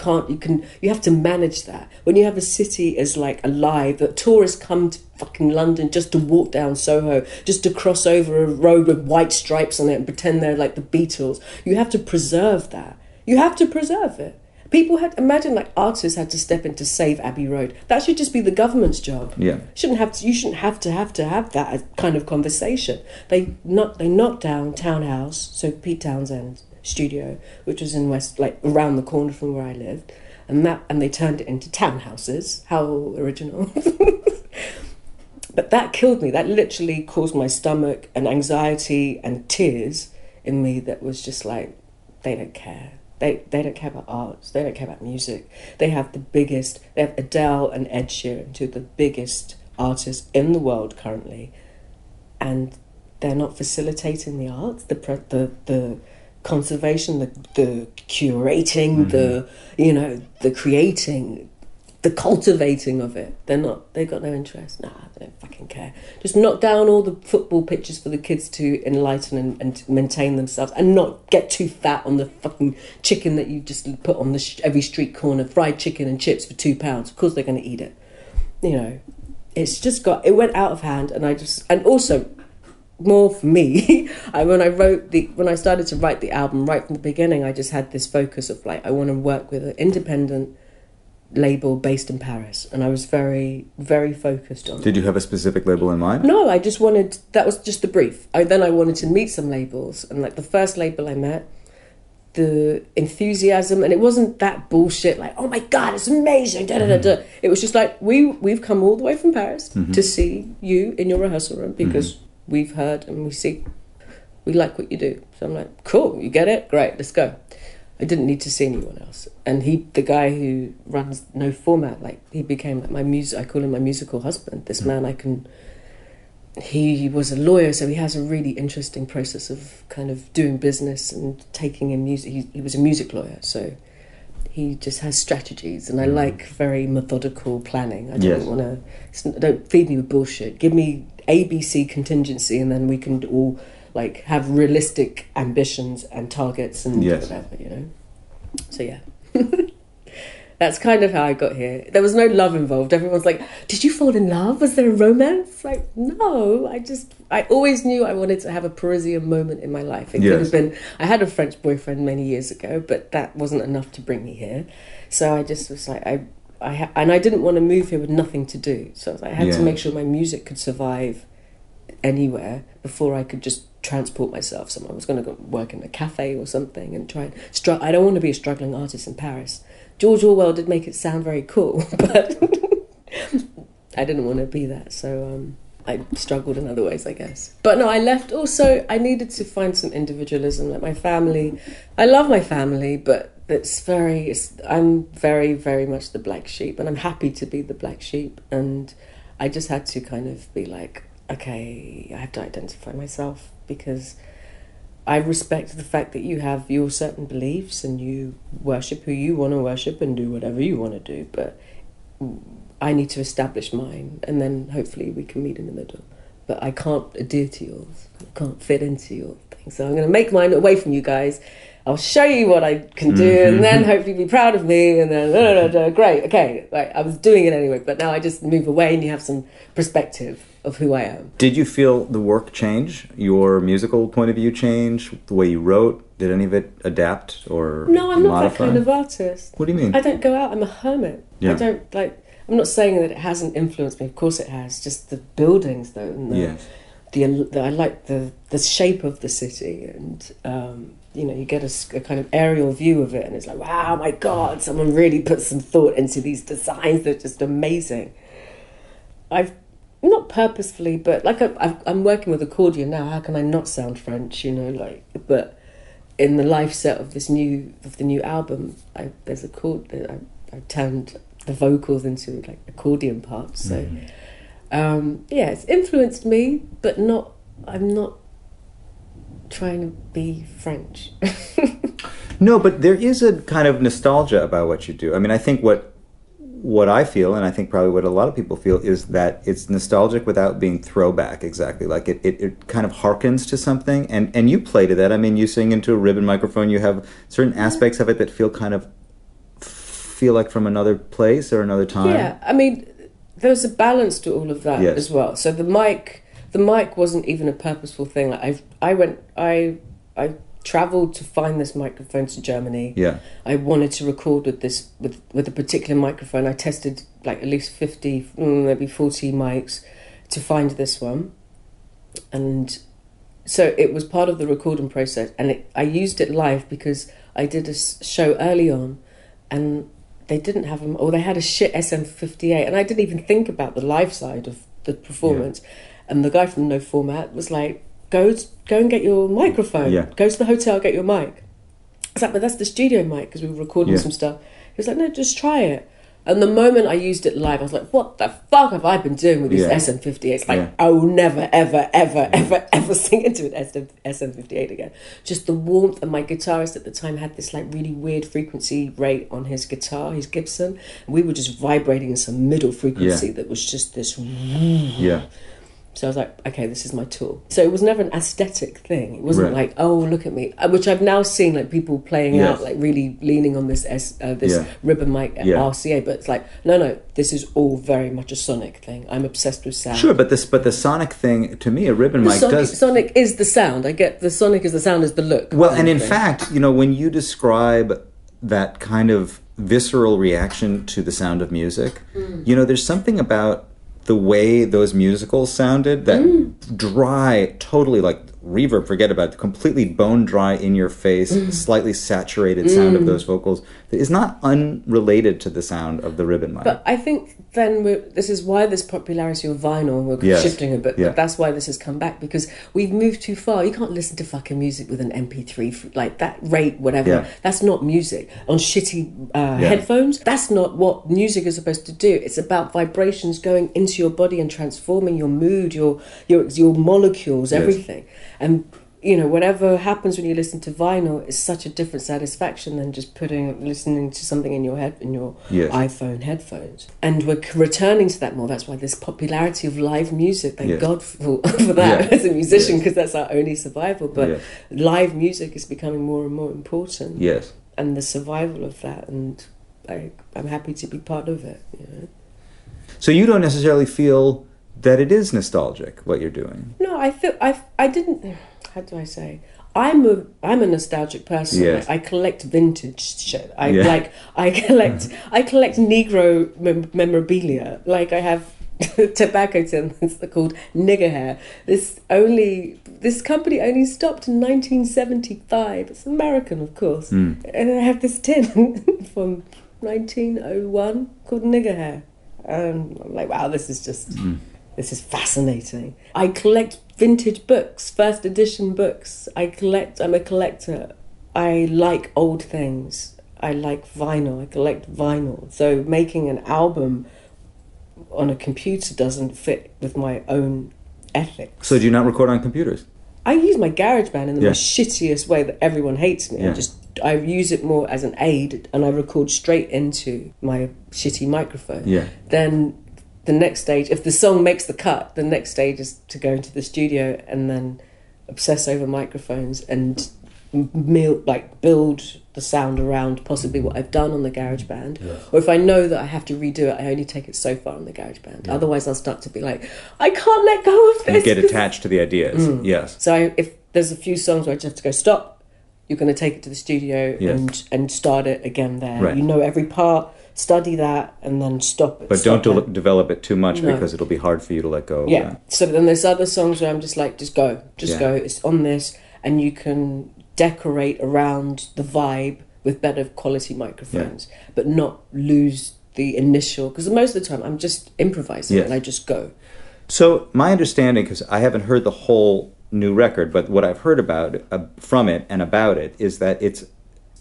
[SPEAKER 2] have to manage that. When you have a city as alive, that tourists come to fucking London just to walk down Soho, just to cross over a road with white stripes on it and pretend they're like the Beatles. You have to preserve that. You have to preserve it. People imagine artists had to step in to save Abbey Road. That should just be the government's job.
[SPEAKER 1] Yeah.
[SPEAKER 2] You shouldn't have to have that kind of conversation. They knocked down Townhouse, so Pete Townsend's studio, which was in West, around the corner from where I lived, and they turned it into townhouses. How original. But that killed me. That literally caused my stomach and anxiety and tears in me that was just they don't care. They don't care about arts. They don't care about music. They have Adele and Ed Sheeran, two of the biggest artists in the world currently, and they're not facilitating the arts, the conservation, the curating, the creating. the cultivating of it. They've got no interest. Nah, they don't fucking care. Just knock down all the football pitches for the kids to enlighten and maintain themselves, and not get too fat on the fucking chicken that you just put on every street corner, fried chicken and chips for £2. Of course they're going to eat it. You know, it went out of hand, and also, more for me, when I started to write the album right from the beginning, I just had this focus of like, I want to work with an independent label based in Paris, and I was very, very focused on
[SPEAKER 1] Did you have a specific label in mind?
[SPEAKER 2] No, that was just the brief. Then I wanted to meet some labels, and like the first label I met, the enthusiasm, and it wasn't that bullshit like, oh my god, it's amazing, da da da da. It was just like, we've come all the way from Paris to see you in your rehearsal room because we've heard and we like what you do. So I'm like, cool, you get it? Great, let's go. I didn't need to see anyone else. And the guy who runs No Format, like, he became like I call him my musical husband. This man he was a lawyer, so he has a really interesting process of kind of doing business and taking in music. He was a music lawyer, so he just has strategies, and I like very methodical planning. I don't feed me with bullshit. Give me ABC contingency, and then we can all like have realistic ambitions and targets and whatever, you know. So yeah. That's kind of how I got here. There was no love involved. Everyone's like, did you fall in love? Was there a romance? Like, no, I always knew I wanted to have a Parisian moment in my life. It could have been, I had a French boyfriend many years ago, but that wasn't enough to bring me here. So I just was like, and I didn't want to move here with nothing to do. So I had to make sure my music could survive anywhere before I could just transport myself somewhere. I was going to go work in a cafe or something and try and I don't want to be a struggling artist in Paris. George Orwell did make it sound very cool, but I didn't want to be that. So I struggled in other ways, I guess. But no, I left also, I needed to find some individualism. Like my family, I love my family, but I'm very, very much the black sheep, and I'm happy to be the black sheep. And I just had to kind of be like, okay, I have to identify myself, because I respect the fact that you have your certain beliefs and you worship who you want to worship and do whatever you want to do, but I need to establish mine, and then hopefully we can meet in the middle. But I can't adhere to yours. I can't fit into your thing. So I'm going to make mine away from you guys. I'll show you what I can do, and then hopefully be proud of me, and then great, okay. Like, I was doing it anyway, but now I just move away and you have some perspective of who I am.
[SPEAKER 1] Did you feel the work change? Your musical point of view change? The way you wrote? Did any of it adapt or
[SPEAKER 2] No, I'm not
[SPEAKER 1] modify?
[SPEAKER 2] that kind of artist.
[SPEAKER 1] What do you mean?
[SPEAKER 2] I don't go out. I'm a hermit.
[SPEAKER 1] Yeah.
[SPEAKER 2] I'm not saying that it hasn't influenced me. Of course it has. Just the buildings, though. And I like the shape of the city, and you get a kind of aerial view of it, and it's like, wow, my God, someone really put some thought into these designs. They're just amazing. I've not purposefully, but like I'm working with accordion now. How can I not sound French? But in the live set of the new album, there's a chord that I turned the vocals into like accordion parts. So it's influenced me, but not. I'm not trying to be French.
[SPEAKER 1] No, but there is a kind of nostalgia about what you do. I mean, I think what I feel, and I think probably what a lot of people feel, is that it's nostalgic without being throwback exactly. Like it kind of harkens to something, and you play to that. I mean, you sing into a ribbon microphone. You have certain aspects of it that feel like from another place or another time.
[SPEAKER 2] Yeah, I mean, there's a balance to all of that as well. So the mic wasn't even a purposeful thing. Like I travelled to find this microphone to Germany. Yeah. I wanted to record with a particular microphone. I tested like at least 50, maybe 40 mics to find this one. And so it was part of the recording process, and I used it live because I did a show early on, and they didn't have them, or they had a shit SM58, and I didn't even think about the live side of the performance. Yeah. And the guy from No Format was like, go and get your microphone. Yeah. Go to the hotel, get your mic. I was like, but that's the studio mic, because we were recording some stuff. He was like, no, just try it. And the moment I used it live, I was like, what the fuck have I been doing with this SM58? It's like, I will never, ever, ever, ever, ever sing into an SM58 again. Just the warmth. And my guitarist at the time had this like really weird frequency rate on his guitar, his Gibson. And we were just vibrating in some middle frequency that was just this...
[SPEAKER 1] Yeah.
[SPEAKER 2] So I was like, okay, this is my tool. So it was never an aesthetic thing. It wasn't like, oh, look at me, which I've now seen like people playing out, like really leaning on this ribbon mic at RCA. But it's like, no, this is all very much a sonic thing. I'm obsessed with sound.
[SPEAKER 1] Sure, but the sonic thing, to me, a ribbon mic does...
[SPEAKER 2] Sonic is the sound. I get the sonic is the sound is the look.
[SPEAKER 1] Well, and in fact, you know, when you describe that kind of visceral reaction to the sound of music, you know, there's something about the way those musicals sounded, that dry, totally like reverb, forget about it, completely bone dry in your face, slightly saturated sound of those vocals that is not unrelated to the sound of the ribbon mic.
[SPEAKER 2] But I think then this is why this popularity of vinyl, we're shifting a bit, but that's why this has come back, because we've moved too far. You can't listen to fucking music with an MP3, like that rate, whatever. Yeah. That's not music. On shitty headphones, that's not what music is supposed to do. It's about vibrations going into your body and transforming your mood, your molecules, everything. And you know, whatever happens when you listen to vinyl is such a different satisfaction than just listening to something in your head, in your iPhone headphones. And we're returning to that more. That's why this popularity of live music, thank God for that as a musician, because that's our only survival. But live music is becoming more and more important. Yes. And the survival of that, and I'm happy to be part of it. You know?
[SPEAKER 1] So you don't necessarily feel that it is nostalgic, what you're doing?
[SPEAKER 2] No, I feel I didn't. How do I say? I'm a nostalgic person.
[SPEAKER 1] Yes.
[SPEAKER 2] I collect vintage shit. I collect Negro memorabilia. Like I have tobacco tins called nigger hair. This company only stopped in 1975. It's American, of course. And I have this tin from 1901 called nigger hair. And I'm like, wow, this is just this is fascinating. I collect vintage books, first edition books. I'm a collector. I like old things. I like vinyl. I collect vinyl. So making an album on a computer doesn't fit with my own ethics.
[SPEAKER 1] So do you not record on computers?
[SPEAKER 2] I use my GarageBand in the most shittiest way that everyone hates me. I use it more as an aid, and I record straight into my shitty microphone. Then the next stage, if the song makes the cut, the next stage is to go into the studio and then obsess over microphones and build the sound around possibly what I've done on the GarageBand. Or if I know that I have to redo it, I only take it so far on the GarageBand. Otherwise I'll start to be like, I can't let go of this.
[SPEAKER 1] You get attached to the ideas. Yes.
[SPEAKER 2] So if there's a few songs where I just have to go, stop, you're going to take it to the studio and start it again there. Right. You know every part, study that, and then stop it.
[SPEAKER 1] But don't develop it too much because it'll be hard for you to let go.
[SPEAKER 2] Yeah. So then there's other songs where I'm just like, just go. Go. It's on this, and you can decorate around the vibe with better quality microphones, but not lose the initial, because most of the time I'm just improvising and I just go.
[SPEAKER 1] So my understanding, because I haven't heard the whole new record, but what I've heard about from it and about it is that its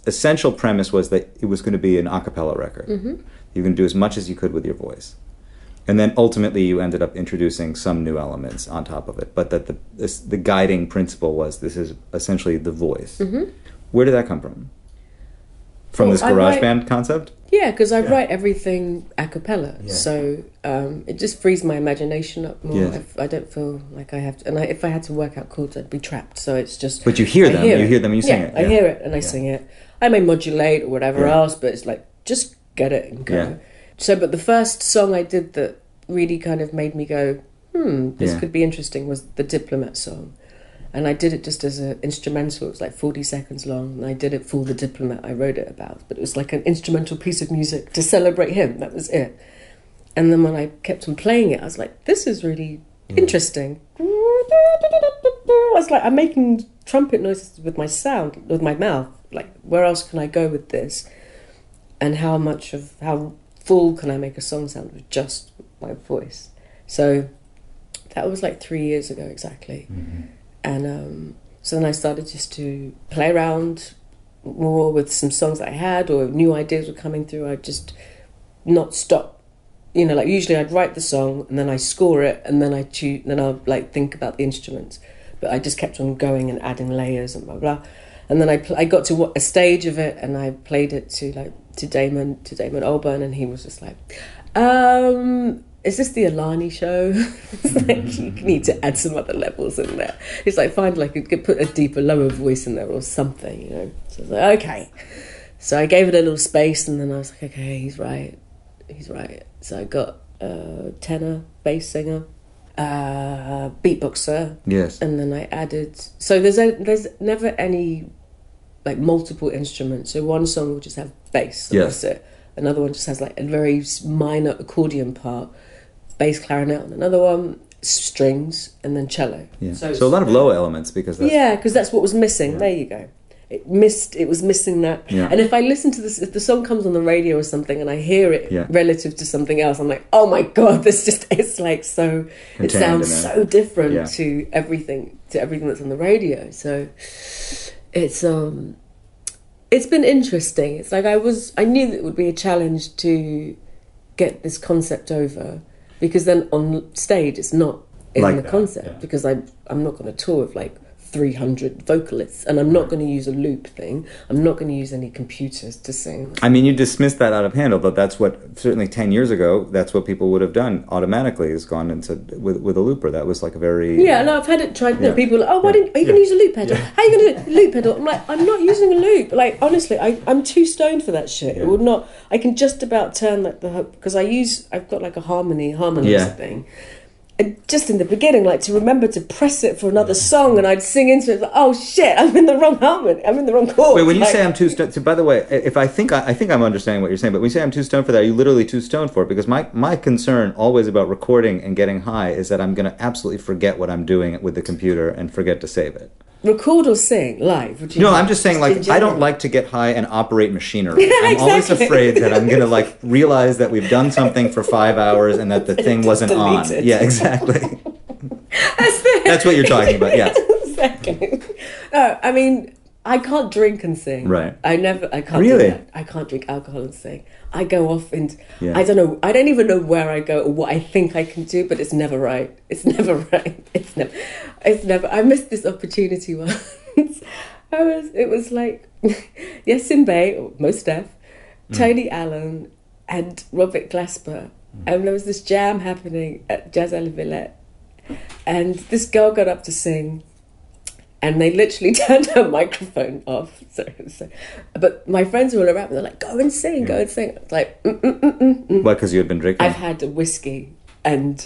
[SPEAKER 1] essential premise was that it was going to be an a cappella record. You can do as much as you could with your voice. And then ultimately you ended up introducing some new elements on top of it, but that the guiding principle was this is essentially the voice. Where did that come from? From this GarageBand concept?
[SPEAKER 2] Yeah, because I write everything a cappella, so it just frees my imagination up more. I don't feel like I have to, and if I had to work out chords, I'd be trapped. So it's just.
[SPEAKER 1] But you hear them. You hear them and you sing it.
[SPEAKER 2] I hear it and I sing it. I may modulate or whatever else, but it's like just get it and go. So, but the first song I did that really kind of made me go, this could be interesting, was the Diplomat song. And I did it just as an instrumental. It was like 40 seconds long. And I did it for the Diplomat I wrote it about. But it was like an instrumental piece of music to celebrate him. That was it. And then when I kept on playing it, I was like, this is really interesting. I was like, I'm making trumpet noises with my sound, with my mouth. Like, where else can I go with this? And how full can I make a song sound with just my voice? So that was like 3 years ago exactly. And so then I started just to play around more with some songs that I had, or new ideas were coming through. I just not stop. You know, like usually I'd write the song and then I score it and then I choose, then I'll like think about the instruments. But I just kept on going and adding layers and blah blah. And then I got to a stage of it and I played it to Damon Albarn, and he was just like, is this the Ala.Ni show? It's like, you need to add some other levels in there. It's like, find like, you could put a deeper, lower voice in there or something, you know. So I was like, okay. So I gave it a little space, and then I was like, okay, he's right. So I got a tenor, bass singer, beatboxer.
[SPEAKER 1] Yes.
[SPEAKER 2] And then I added, so there's never any like multiple instruments. So one song will just have bass, and that's it. Another one just has like a very minor accordion part, bass clarinet on another one, strings, and then cello.
[SPEAKER 1] Yeah. So a lot of low elements because
[SPEAKER 2] that's what was missing. Yeah. There you go. It was missing that. Yeah. And if I listen to this, if the song comes on the radio or something and I hear it relative to something else, I'm like, oh my God, it's like so, it sounds so different to everything that's on the radio. So it's been interesting. It's like I knew that it would be a challenge to get this concept over, because then on stage it's not in like the concept, because I'm not going to tour with like 300 vocalists, and I'm not going to use a loop thing. I'm not going to use any computers to sing.
[SPEAKER 1] I mean, you dismissed that out of hand, although that's what, certainly 10 years ago, that's what people would have done automatically, is gone into with a looper. That was like a very...
[SPEAKER 2] Yeah, no, I've had it tried. Yeah. People are like, oh, why didn't... Are you going to use a loop pedal? How are you going to do a loop pedal? I'm like, I'm not using a loop. Like, honestly, I'm too stoned for that shit. It would not... I can just about turn like the... Because I've got like a harmonizer thing. And just in the beginning, like, to remember to press it for another song, and I'd sing into it, like, oh shit, I'm in the wrong harmony, I'm in the wrong chord.
[SPEAKER 1] Wait, when you say I'm too stoned, so by the way, if I think I'm understanding what you're saying, but when you say I'm too stoned for that, are you literally too stoned for it? Because my concern always about recording and getting high is that I'm going to absolutely forget what I'm doing with the computer and forget to save it.
[SPEAKER 2] Record or sing live?
[SPEAKER 1] No, I'm just saying, like, I don't like to get high and operate machinery. I'm always afraid that I'm going to, like, realize that we've done something for 5 hours and that the thing wasn't on. Yeah, exactly. That's what you're talking about, yeah.
[SPEAKER 2] Exactly. No, I mean, I can't drink and sing.
[SPEAKER 1] Right.
[SPEAKER 2] I can't
[SPEAKER 1] really?
[SPEAKER 2] do that. I can't drink alcohol and sing. I go off and I don't know. I don't even know where I go or what I think I can do, but it's never right. It's never right. It's never. I missed this opportunity once. It was like Yasin Bey, or Mos Def, Tony Allen, and Robert Glasper, and there was this jam happening at Jazz à la Villette, and this girl got up to sing. And they literally turned her microphone off. But my friends were all around me. They're like, go and sing, go and sing. It's like,
[SPEAKER 1] Why, because you had been drinking?
[SPEAKER 2] I've had a whiskey. And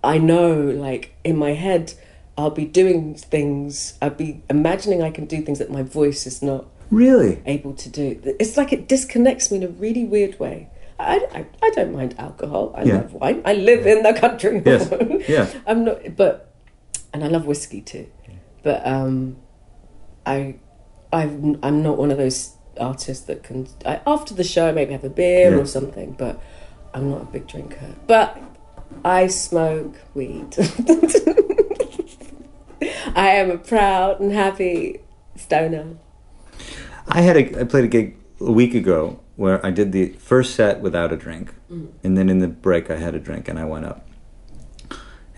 [SPEAKER 2] I know, like, in my head, I'll be doing things. I'll be imagining I can do things that my voice is not
[SPEAKER 1] really
[SPEAKER 2] able to do. It's like it disconnects me in a really weird way. I don't mind alcohol. I love wine. I live in the country.
[SPEAKER 1] Yes. Yeah.
[SPEAKER 2] I'm not, and I love whiskey too. But I'm not one of those artists that can... after the show, I maybe have a beer or something, but I'm not a big drinker. But I smoke weed. I am a proud and happy stoner.
[SPEAKER 1] I played a gig a week ago where I did the first set without a drink, and then in the break I had a drink and I went up.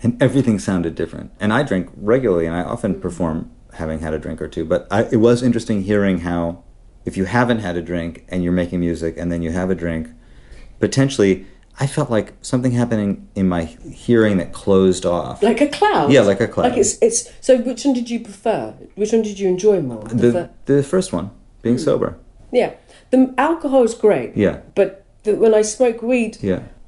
[SPEAKER 1] And everything sounded different. And I drink regularly, and I often perform having had a drink or two. But it was interesting hearing how, if you haven't had a drink and you're making music and then you have a drink, potentially, I felt like something happening in my hearing that closed off.
[SPEAKER 2] Like a cloud?
[SPEAKER 1] Yeah, like a cloud.
[SPEAKER 2] Like it's so which one did you prefer? Which one did you enjoy more?
[SPEAKER 1] The first one, being sober.
[SPEAKER 2] Yeah. The alcohol is great.
[SPEAKER 1] Yeah.
[SPEAKER 2] But when I smoke weed,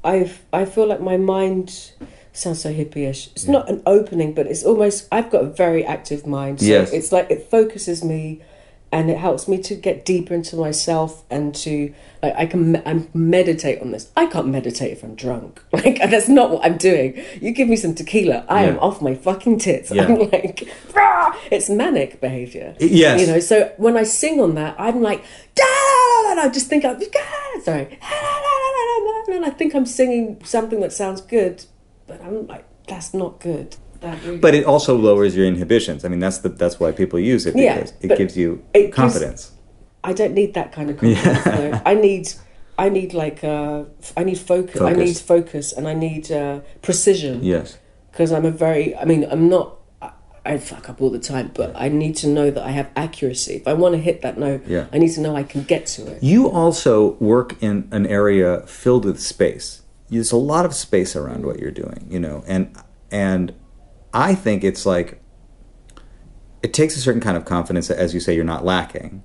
[SPEAKER 2] I feel like my mind... Sounds so hippie-ish. It's not an opening, but it's almost... I've got a very active mind. So it's like it focuses me and it helps me to get deeper into myself and to... Like, I meditate on this. I can't meditate if I'm drunk. Like, that's not what I'm doing. You give me some tequila, I am off my fucking tits. Yeah. I'm like... Rah! It's manic behaviour.
[SPEAKER 1] Yes.
[SPEAKER 2] You know, so when I sing on that, I'm like... And I just think and I think I'm singing something that sounds good. But I'm like, that's not good.
[SPEAKER 1] But it also lowers your inhibitions. I mean, that's why people use it, because it gives you confidence.
[SPEAKER 2] I don't need that kind of confidence. No. focus. I need focus, and I need precision.
[SPEAKER 1] Yes.
[SPEAKER 2] Because I fuck up all the time, but I need to know that I have accuracy. If I want to hit that note, I need to know I can get to it.
[SPEAKER 1] You also work in an area filled with space. There's a lot of space around what you're doing, and I think it's like, it takes a certain kind of confidence, as you say, you're not lacking,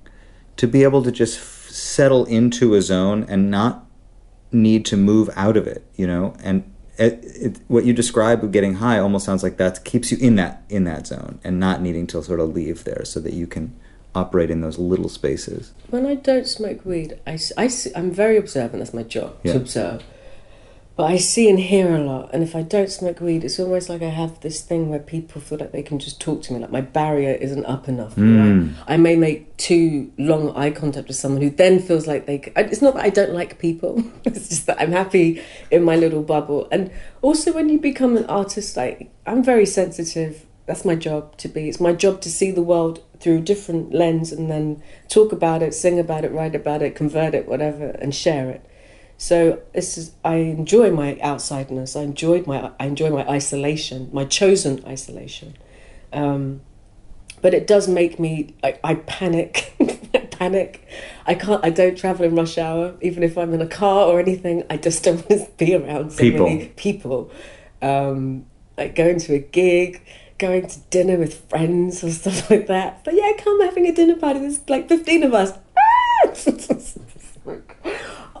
[SPEAKER 1] to be able to just settle into a zone and not need to move out of it, and what you describe with getting high almost sounds like that keeps you in that zone and not needing to sort of leave there, so that you can operate in those little spaces.
[SPEAKER 2] When I don't smoke weed, I'm very observant. That's my job, to observe. But I see and hear a lot, and if I don't smoke weed, it's almost like I have this thing where people feel like they can just talk to me, like my barrier isn't up enough. Right? I may make too long eye contact with someone who then feels like it's not that I don't like people, it's just that I'm happy in my little bubble. And also when you become an artist, like, I'm very sensitive. That's my job to be. It's my job to see the world through a different lens and then talk about it, sing about it, write about it, convert it, whatever, and share it. So I enjoy my outsideness. I enjoy my isolation, my chosen isolation. But it does make me, I panic. I don't travel in rush hour, even if I'm in a car or anything. I just don't want to be around so many people. Like going to a gig, going to dinner with friends or stuff like that. But yeah, come having a dinner party. There's like 15 of us.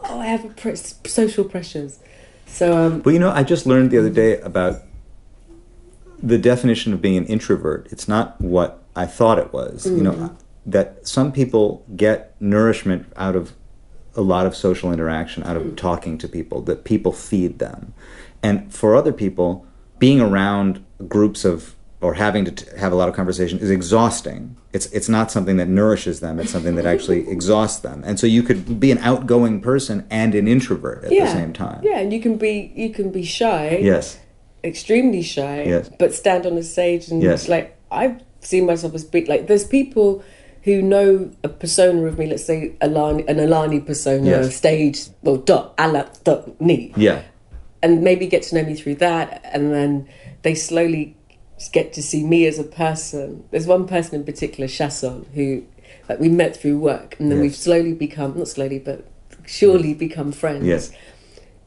[SPEAKER 2] I have social pressures. So,
[SPEAKER 1] I just learned the other day about the definition of being an introvert. It's not what I thought it was. That some people get nourishment out of a lot of social interaction, out of talking to people, that people feed them. And for other people, being around groups or having to have a lot of conversation is exhausting. It's not something that nourishes them. It's something that actually exhausts them. And so you could be an outgoing person and an introvert at the same time.
[SPEAKER 2] Yeah, and you can be shy.
[SPEAKER 1] Yes.
[SPEAKER 2] Extremely shy.
[SPEAKER 1] Yes.
[SPEAKER 2] But stand on the stage and like, I've seen myself as there's people who know a persona of me, let's say an Ala.Ni persona, stage, Ala.Ni.
[SPEAKER 1] Yeah.
[SPEAKER 2] And maybe get to know me through that, and then they slowly get to see me as a person. There's one person in particular, Chasson, who we met through work, and then we've surely become friends.
[SPEAKER 1] Yes.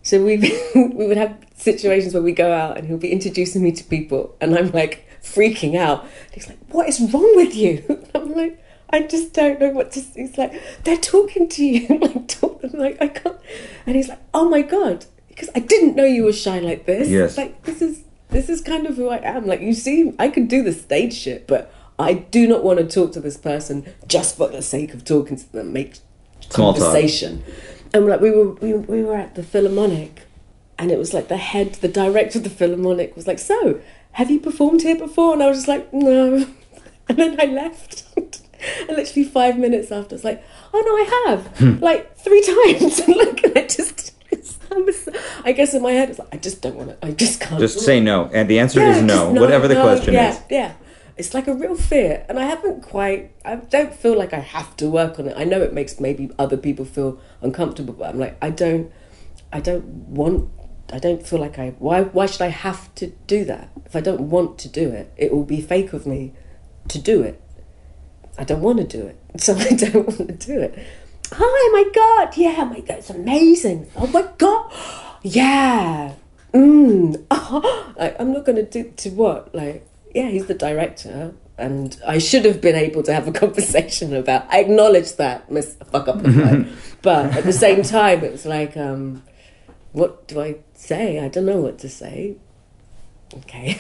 [SPEAKER 2] So we would have situations where we go out and he'll be introducing me to people, and I'm like freaking out. And he's like, "What is wrong with you?" And I'm like, "I just don't know what to." He's like, "They're talking to you." I can't. And he's like, "Oh my God, because I didn't know you were shy like this."
[SPEAKER 1] Yes.
[SPEAKER 2] Like, this is kind of who I am. Like, you see, I could do the stage shit, but I do not want to talk to this person just for the sake of talking to them, make
[SPEAKER 1] Small
[SPEAKER 2] conversation. Talk. And like we were at the Philharmonic, and it was like the director of the Philharmonic was like, "So, have you performed here before?" And I was just like, "No." And then I left. And literally 5 minutes after, it's like, "Oh no, I have like 3 times." And like, I guess in my head it's like, I just don't want to. I just can't.
[SPEAKER 1] Just say no, and the answer is no, whatever the question is.
[SPEAKER 2] Yeah. It's like a real fear, and I don't feel like I have to work on it. I know it makes maybe other people feel uncomfortable, but I'm like, I don't feel like why should I have to do that? If I don't want to do it, it will be fake of me to do it. I don't want to do it, so I don't want to do it. Hi, my God, yeah, my God, it's amazing. Oh my God, yeah. I'm not going to do what, like. Yeah, he's the director, and I should have been able to have a conversation about. I acknowledge that, fuck up the fight. But at the same time, it was like, what do I say? I don't know what to say. Okay.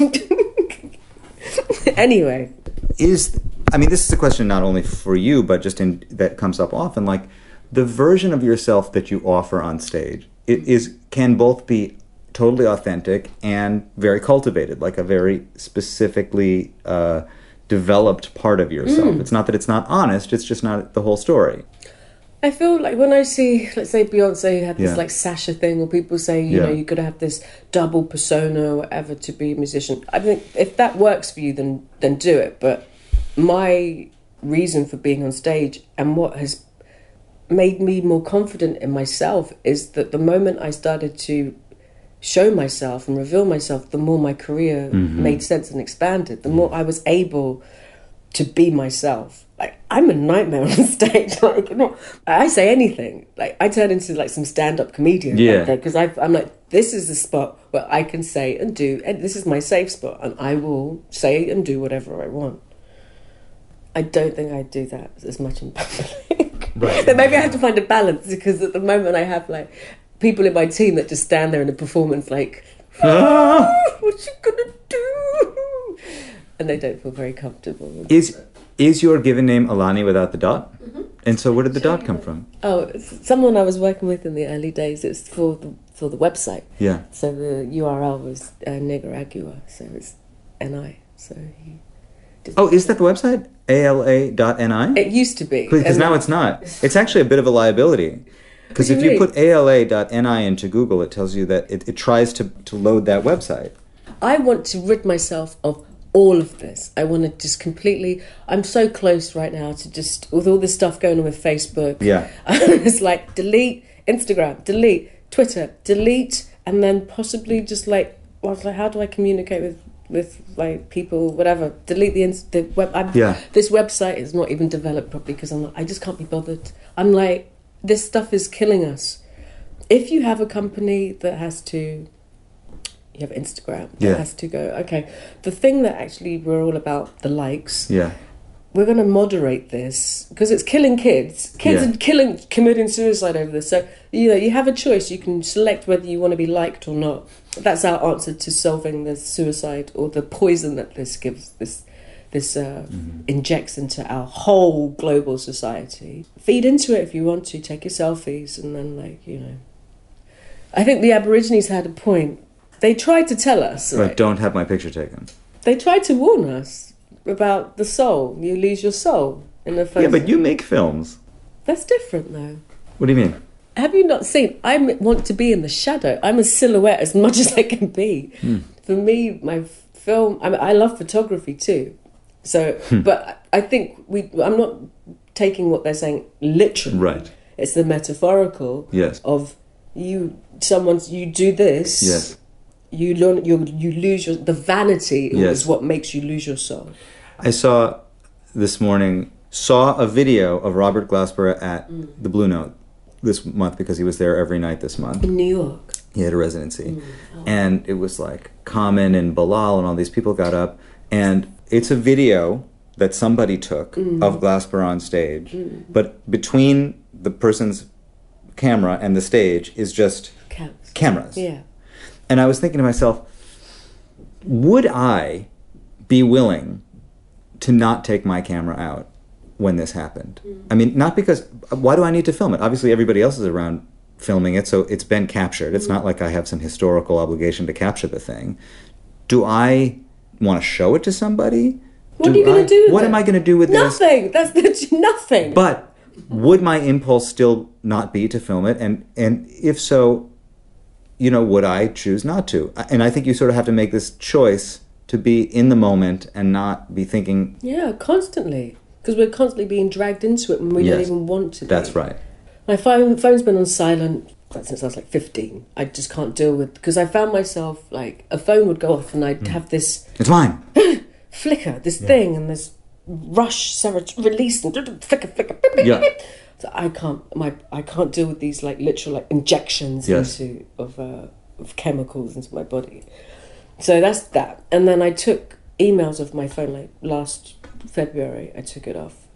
[SPEAKER 2] Anyway,
[SPEAKER 1] this is a question not only for you, but just that comes up often. Like, the version of yourself that you offer on stage, can both be totally authentic and very cultivated, like a very specifically developed part of yourself. It's not that it's not honest, it's just not the whole story.
[SPEAKER 2] I feel like when I see, let's say Beyonce had this like Sasha thing, or people say, you know, you got to have this double persona or whatever to be a musician. I think if that works for you, then do it. But my reason for being on stage and what has made me more confident in myself is that the moment I started to show myself and reveal myself, the more my career made sense and expanded, the more I was able to be myself. Like, I'm a nightmare on stage. Like, I say anything. Like, I turn into like some stand-up comedian.
[SPEAKER 1] Yeah.
[SPEAKER 2] Because I'm like, this is the spot where I can say and do, and this is my safe spot, and I will say and do whatever I want. I don't think I do that as much in public.
[SPEAKER 1] Right.
[SPEAKER 2] But maybe I have to find a balance, because at the moment I have like people in my team that just stand there in a performance like, what you gonna do? And they don't feel very comfortable.
[SPEAKER 1] Is your given name Ala.Ni without the dot?
[SPEAKER 2] Mm-hmm.
[SPEAKER 1] And so where did the dot come from?
[SPEAKER 2] Oh, it's someone I was working with in the early days. It's for the website.
[SPEAKER 1] Yeah.
[SPEAKER 2] So the URL was Nicaragua, so it's NI. So he.
[SPEAKER 1] Is that the website? ALA.NI?
[SPEAKER 2] It used to be.
[SPEAKER 1] Because now it's not. It's actually a bit of a liability. Because if you put ALA.NI into Google, it tells you that it tries to load that website.
[SPEAKER 2] I want to rid myself of all of this. I want to just completely... I'm so close right now to just... With all this stuff going on with Facebook.
[SPEAKER 1] Yeah.
[SPEAKER 2] It's like, delete Instagram, delete Twitter, delete, and then possibly just like, how do I communicate with like people, whatever? Delete the web. This website is not even developed properly because I just can't be bothered. I'm like, this stuff is killing us. If you have a company that has to... You have Instagram. That has to go, okay, the thing that actually we're all about, the likes.
[SPEAKER 1] Yeah.
[SPEAKER 2] We're going to moderate this because it's killing kids. Kids are committing suicide over this. So, you have a choice. You can select whether you want to be liked or not. That's our answer to solving the suicide or the poison that this gives, this injects into our whole global society. Feed into it if you want to. Take your selfies and then, I think the Aborigines had a point. They tried to tell us.
[SPEAKER 1] Right, don't have my picture taken.
[SPEAKER 2] They tried to warn us about the soul. You lose your soul in the first...
[SPEAKER 1] Yeah, but you make films.
[SPEAKER 2] That's different, though.
[SPEAKER 1] What do you mean?
[SPEAKER 2] Have you not seen? I want to be in the shadow. I'm a silhouette as much as I can be. For me, my film... I love photography, too. So, but I think I'm not taking what they're saying literally.
[SPEAKER 1] Right.
[SPEAKER 2] It's the metaphorical of you do this...
[SPEAKER 1] Yes.
[SPEAKER 2] You lose the vanity is what makes you lose your soul.
[SPEAKER 1] I saw this morning a video of Robert Glasper at the Blue Note this month because he was there every night this month.
[SPEAKER 2] In New York.
[SPEAKER 1] He had a residency. And it was like Common and Bilal and all these people got up. And it's a video that somebody took of Glasper on stage. But between the person's camera and the stage is just cameras.
[SPEAKER 2] Yeah.
[SPEAKER 1] And I was thinking to myself, would I be willing to not take my camera out when this happened? I mean, not because... Why do I need to film it? Obviously, everybody else is around filming it, so it's been captured. It's not like I have some historical obligation to capture the thing. Do I want to show it to somebody?
[SPEAKER 2] What are you going to do with it?
[SPEAKER 1] What am I going to do with this?
[SPEAKER 2] Nothing. That's nothing.
[SPEAKER 1] But would my impulse still not be to film it? And if so... would I choose not to? And I think you sort of have to make this choice to be in the moment and not be thinking...
[SPEAKER 2] Yeah, constantly. Because we're constantly being dragged into it when we don't even want to be.
[SPEAKER 1] That's right.
[SPEAKER 2] My phone's been on silent since I was like 15. I just can't deal with... Because I found myself, like, a phone would go off and I'd have this...
[SPEAKER 1] It's mine!
[SPEAKER 2] flicker, this thing, and this rush, release, and flicker.
[SPEAKER 1] Yeah.
[SPEAKER 2] So I can't deal with these like literal like injections of chemicals into my body. So that's that. And then I took emails off my phone like last February. I took it off,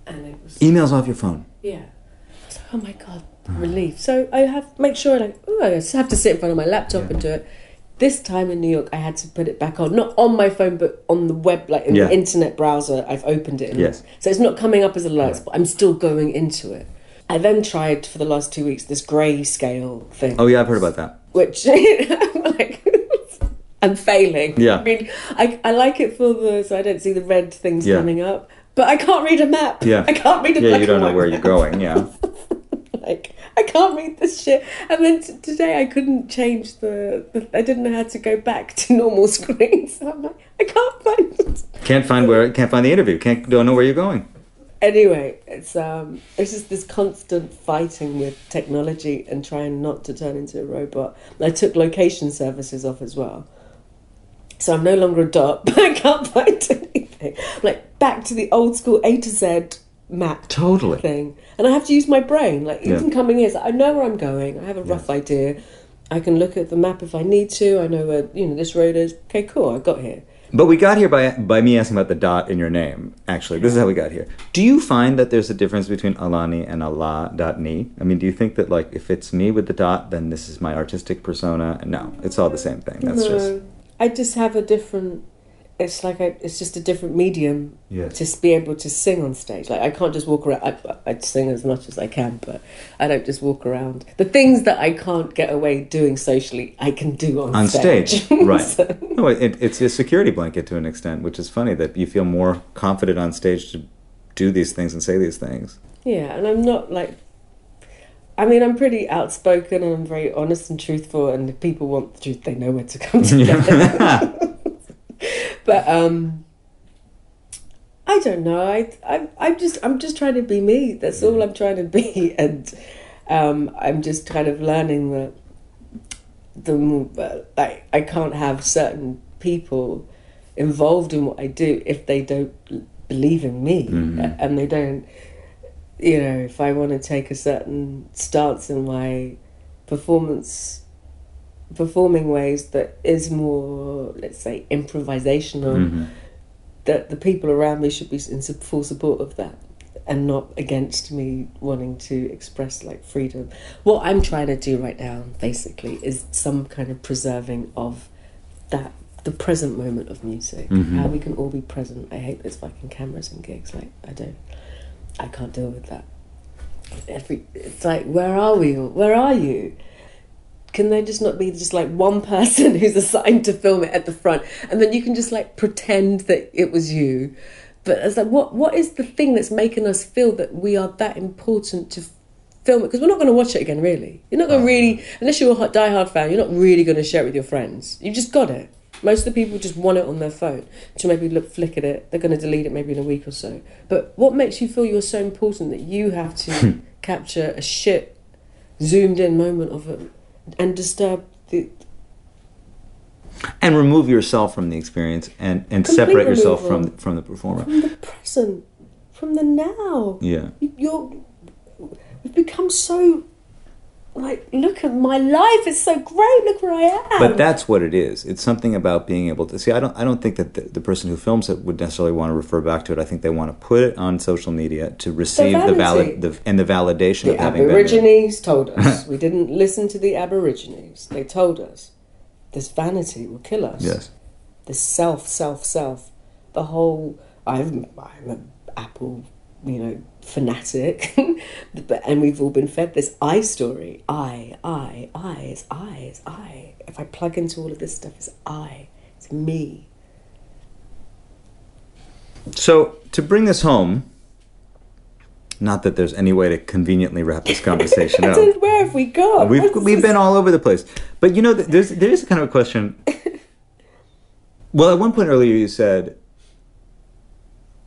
[SPEAKER 2] and it was
[SPEAKER 1] emails off your phone.
[SPEAKER 2] Yeah. I was like, oh my god, relief. So I make sure I have to sit in front of my laptop and do it. This time in New York, I had to put it back on, not on my phone, but on the web, like in the internet browser. I've opened it. So it's not coming up as alerts, but I'm still going into it. I then tried for the last 2 weeks this grayscale thing.
[SPEAKER 1] Oh yeah, I've heard about that.
[SPEAKER 2] Which, I'm failing.
[SPEAKER 1] Yeah.
[SPEAKER 2] I mean, I like it so I don't see the red things coming up, but I can't read a map.
[SPEAKER 1] Yeah.
[SPEAKER 2] I can't read a black
[SPEAKER 1] you don't
[SPEAKER 2] and
[SPEAKER 1] know
[SPEAKER 2] white
[SPEAKER 1] where
[SPEAKER 2] map.
[SPEAKER 1] you're going, yeah.
[SPEAKER 2] I can't read this shit. And then today I couldn't change I didn't know how to go back to normal screens. So I'm like, I can't find it.
[SPEAKER 1] Can't find the interview. Don't know where you're going.
[SPEAKER 2] Anyway, it's just this constant fighting with technology and trying not to turn into a robot. I took location services off as well. So I'm no longer a dot, but I can't find anything. Like, back to the old school A to Z map thing. And I have to use my brain. Like, even coming here, I know where I'm going. I have a rough idea. I can look at the map if I need to. I know where, this road is. Okay, cool, I got here.
[SPEAKER 1] But we got here by me asking about the dot in your name, actually. This is how we got here. Do you find that there's a difference between Ala.Ni and Ala.Ni? I mean, do you think that, like, if it's me with the dot, then this is my artistic persona? No, it's all the same thing.
[SPEAKER 2] I just have a different... It's just a different medium to be able to sing on stage. Like, I can't just walk around. I sing as much as I can, but I don't just walk around. The things that I can't get away doing socially, I can do on stage.
[SPEAKER 1] Right. So. No, it's a security blanket to an extent, which is funny that you feel more confident on stage to do these things and say these things.
[SPEAKER 2] Yeah, and I'm not like... I mean, I'm pretty outspoken and I'm very honest and truthful, and if people want the truth, they know where to come together. But I don't know. I'm just trying to be me. That's all I'm trying to be, and I'm just kind of learning that I can't have certain people involved in what I do if they don't believe in me, and they don't. If I want to take a certain stance in my performing ways that is more, let's say, improvisational, that the people around me should be in full support of that and not against me wanting to express, like, freedom. What I'm trying to do right now, basically, is some kind of preserving of that, the present moment of music, how we can all be present. I hate those fucking cameras and gigs. Like, I can't deal with that. It's like, where are we? Where are you? Can there just not be just like one person who's assigned to film it at the front, and then you can just like pretend that it was you? But it's like, what is the thing that's making us feel that we are that important to film it? Because we're not going to watch it again, really. You're not going to really, unless you're a die-hard fan, you're not really going to share it with your friends. You just got it. Most of the people just want it on their phone to maybe flick at it. They're going to delete it maybe in a week or so. But what makes you feel you're so important that you have to capture a shit, zoomed-in moment of it and disturb the...
[SPEAKER 1] And remove yourself from the experience and separate yourself from the performer.
[SPEAKER 2] From the present, from the now.
[SPEAKER 1] Yeah.
[SPEAKER 2] We've become so... Like, look at my life, it's so great, look where I am.
[SPEAKER 1] But that's what it is. It's something about being able to... See, I don't think that the person who films it would necessarily want to refer back to it. I think they want to put it on social media to receive the validation of having been there. The
[SPEAKER 2] Aborigines told us. We didn't listen to the Aborigines. They told us this vanity will kill us.
[SPEAKER 1] Yes.
[SPEAKER 2] This self. The whole... I'm an Apple... fanatic, and we've all been fed this I story. I. If I plug into all of this stuff, it's me.
[SPEAKER 1] So, to bring this home, not that there's any way to conveniently wrap this conversation up.
[SPEAKER 2] Where have we gone?
[SPEAKER 1] We've been all over the place. But, there is kind of a question. Well, at one point earlier you said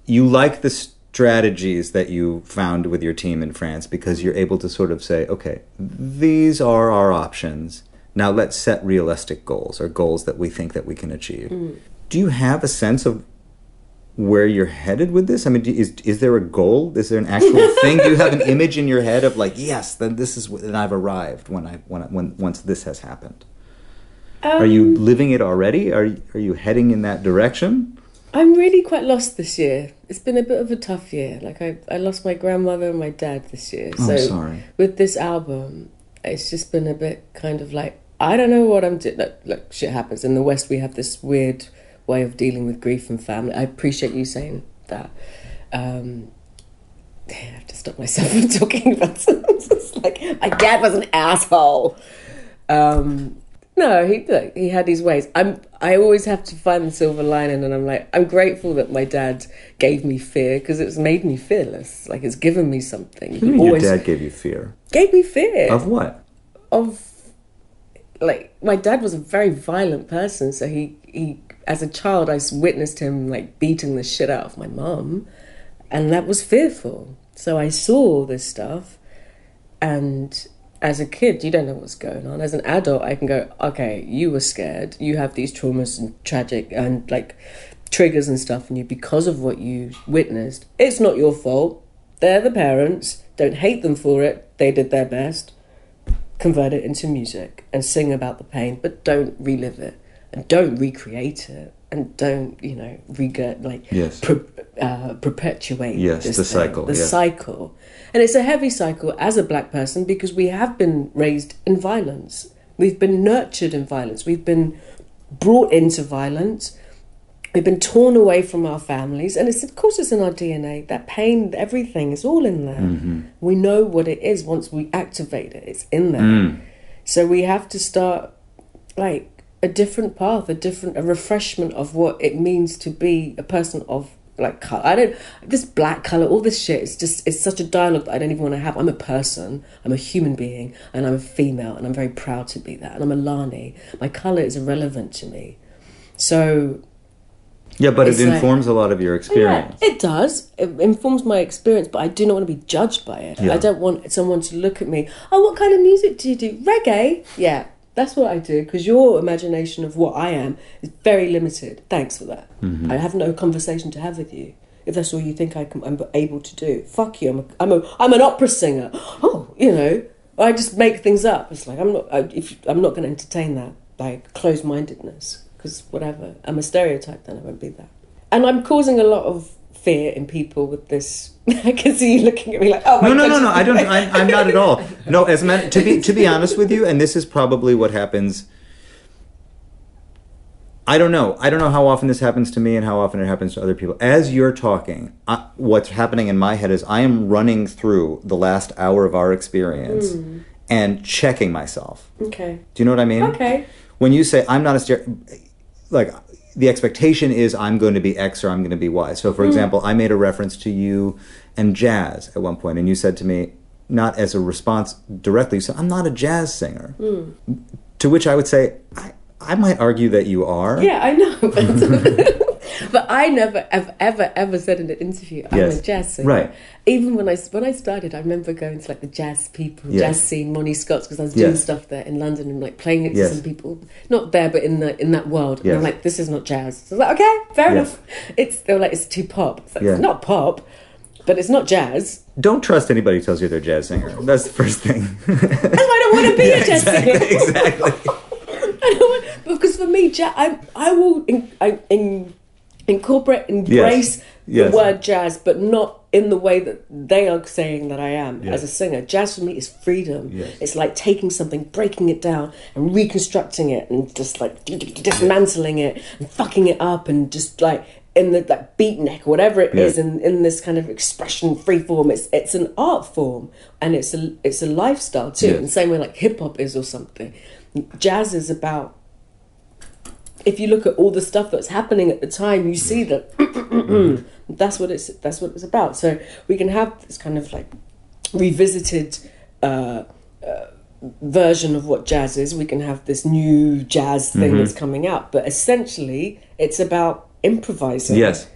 [SPEAKER 1] you like the strategies that you found with your team in France because you're able to sort of say, okay, these are our options. Now let's set realistic goals, or goals that we think that we can achieve. Do you have a sense of where you're headed with this? I mean, is there a goal? Is there an actual thing? Do you have an image in your head of like, yes, then this is when I've arrived once this has happened? Are you living it already? Are you heading in that direction?
[SPEAKER 2] I'm really quite lost this year. It's been a bit of a tough year. Like, I lost my grandmother and my dad this year.
[SPEAKER 1] So I'm sorry.
[SPEAKER 2] With this album, it's just been a bit kind of like, I don't know what I'm doing. Look, shit happens. In the West, we have this weird way of dealing with grief and family. I appreciate you saying that. I have to stop myself from talking about it. It's like, my dad was an asshole. No, he had his ways. I always have to find the silver lining, and I'm like, I'm grateful that my dad gave me fear because it's made me fearless. Like, it's given me something.
[SPEAKER 1] What do you mean your dad gave you fear?
[SPEAKER 2] Gave me fear.
[SPEAKER 1] Of what?
[SPEAKER 2] Like, my dad was a very violent person, so he as a child, I witnessed him, like, beating the shit out of my mum. And that was fearful. So I saw all this stuff, and as a kid, you don't know what's going on. As an adult, I can go, okay, you were scared. You have these traumas and tragic and like triggers and stuff in you because of what you witnessed. It's not your fault. They're the parents. Don't hate them for it. They did their best. Convert it into music and sing about the pain, but don't relive it and don't recreate it and don't, perpetuate the cycle. And it's a heavy cycle as a black person because we have been raised in violence. We've been nurtured in violence. We've been brought into violence. We've been torn away from our families. And of course it's in our DNA. That pain, everything is all in there. Mm-hmm. We know what it is once we activate it. It's in there. So we have to start like a different path, a refreshment of what it means to be a person of like color. This black color, all this shit, it's such a dialogue that I don't even want to have. I'm a person, I'm a human being, and I'm a female, and I'm very proud to be that. And I'm Ala.Ni. My color is irrelevant to me. So
[SPEAKER 1] yeah, but it informs a lot of your experience.
[SPEAKER 2] Yeah, it does. It informs my experience, but I do not want to be judged by it. Yeah. I don't want someone to look at me, oh, what kind of music do you do? Reggae? Yeah, that's what I do, because your imagination of what I am is very limited. Thanks for that. Mm-hmm. I have no conversation to have with you. If that's all you think I'm able to do, fuck you. I'm an opera singer. Oh, I just make things up. It's like I'm not going to entertain that like closed-mindedness. Because whatever, I'm a stereotype, then I won't be that. And I'm causing a lot of fear in people with this. I can see you looking at me like, oh my God.
[SPEAKER 1] No, I'm not at all. No, to be honest with you, and this is probably what happens. I don't know how often this happens to me and how often it happens to other people. As you're talking, what's happening in my head is I am running through the last hour of our experience and checking myself.
[SPEAKER 2] Okay.
[SPEAKER 1] Do you know what I mean?
[SPEAKER 2] Okay.
[SPEAKER 1] When you say I'm not like the expectation is I'm going to be X or I'm going to be Y. So, for example, I made a reference to you and jazz at one point, and you said to me, not as a response directly, so I'm not a jazz singer. To which I would say, I might argue that you are.
[SPEAKER 2] Yeah, I know. But I never, ever said in an interview, I'm a jazz singer.
[SPEAKER 1] Right.
[SPEAKER 2] Even when I started, I remember going to like the jazz people, jazz scene, Monty Scott's, because I was doing stuff there in London and like playing it to some people, not there, but in that world. And I'm like, this is not jazz. So I was like, okay, fair enough. They were like, it's too pop. It's, like, it's not pop, but it's not jazz.
[SPEAKER 1] Don't trust anybody who tells you they're a jazz singer. That's the first thing.
[SPEAKER 2] And I don't want to be a jazz singer.
[SPEAKER 1] Exactly.
[SPEAKER 2] Because for me, I will embrace the word jazz, but not in the way that they are saying that I am as a singer. Jazz for me is freedom. Yes. It's like taking something, breaking it down and reconstructing it and just like dismantling it and fucking it up and just like in that beatnik or whatever it is in this kind of expression free form. It's an art form and it's a lifestyle too. In the same way like hip hop is or something. Jazz is about, if you look at all the stuff that's happening at the time, you see that that's what it's about. So we can have this kind of like revisited version of what jazz is. We can have this new jazz thing that's coming out, but essentially it's about improvising.
[SPEAKER 1] Yes.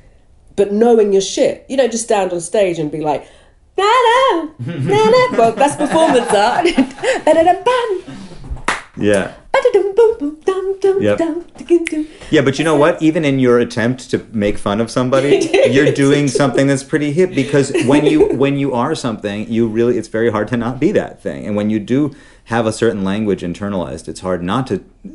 [SPEAKER 2] But knowing your shit. You don't just stand on stage and be like, na na na. Well, that's performance art.
[SPEAKER 1] Yeah. Yeah, but you know what? Even in your attempt to make fun of somebody, you're doing something that's pretty hip, because when you are something, it's very hard to not be that thing. And when you do have a certain language internalized, it's hard not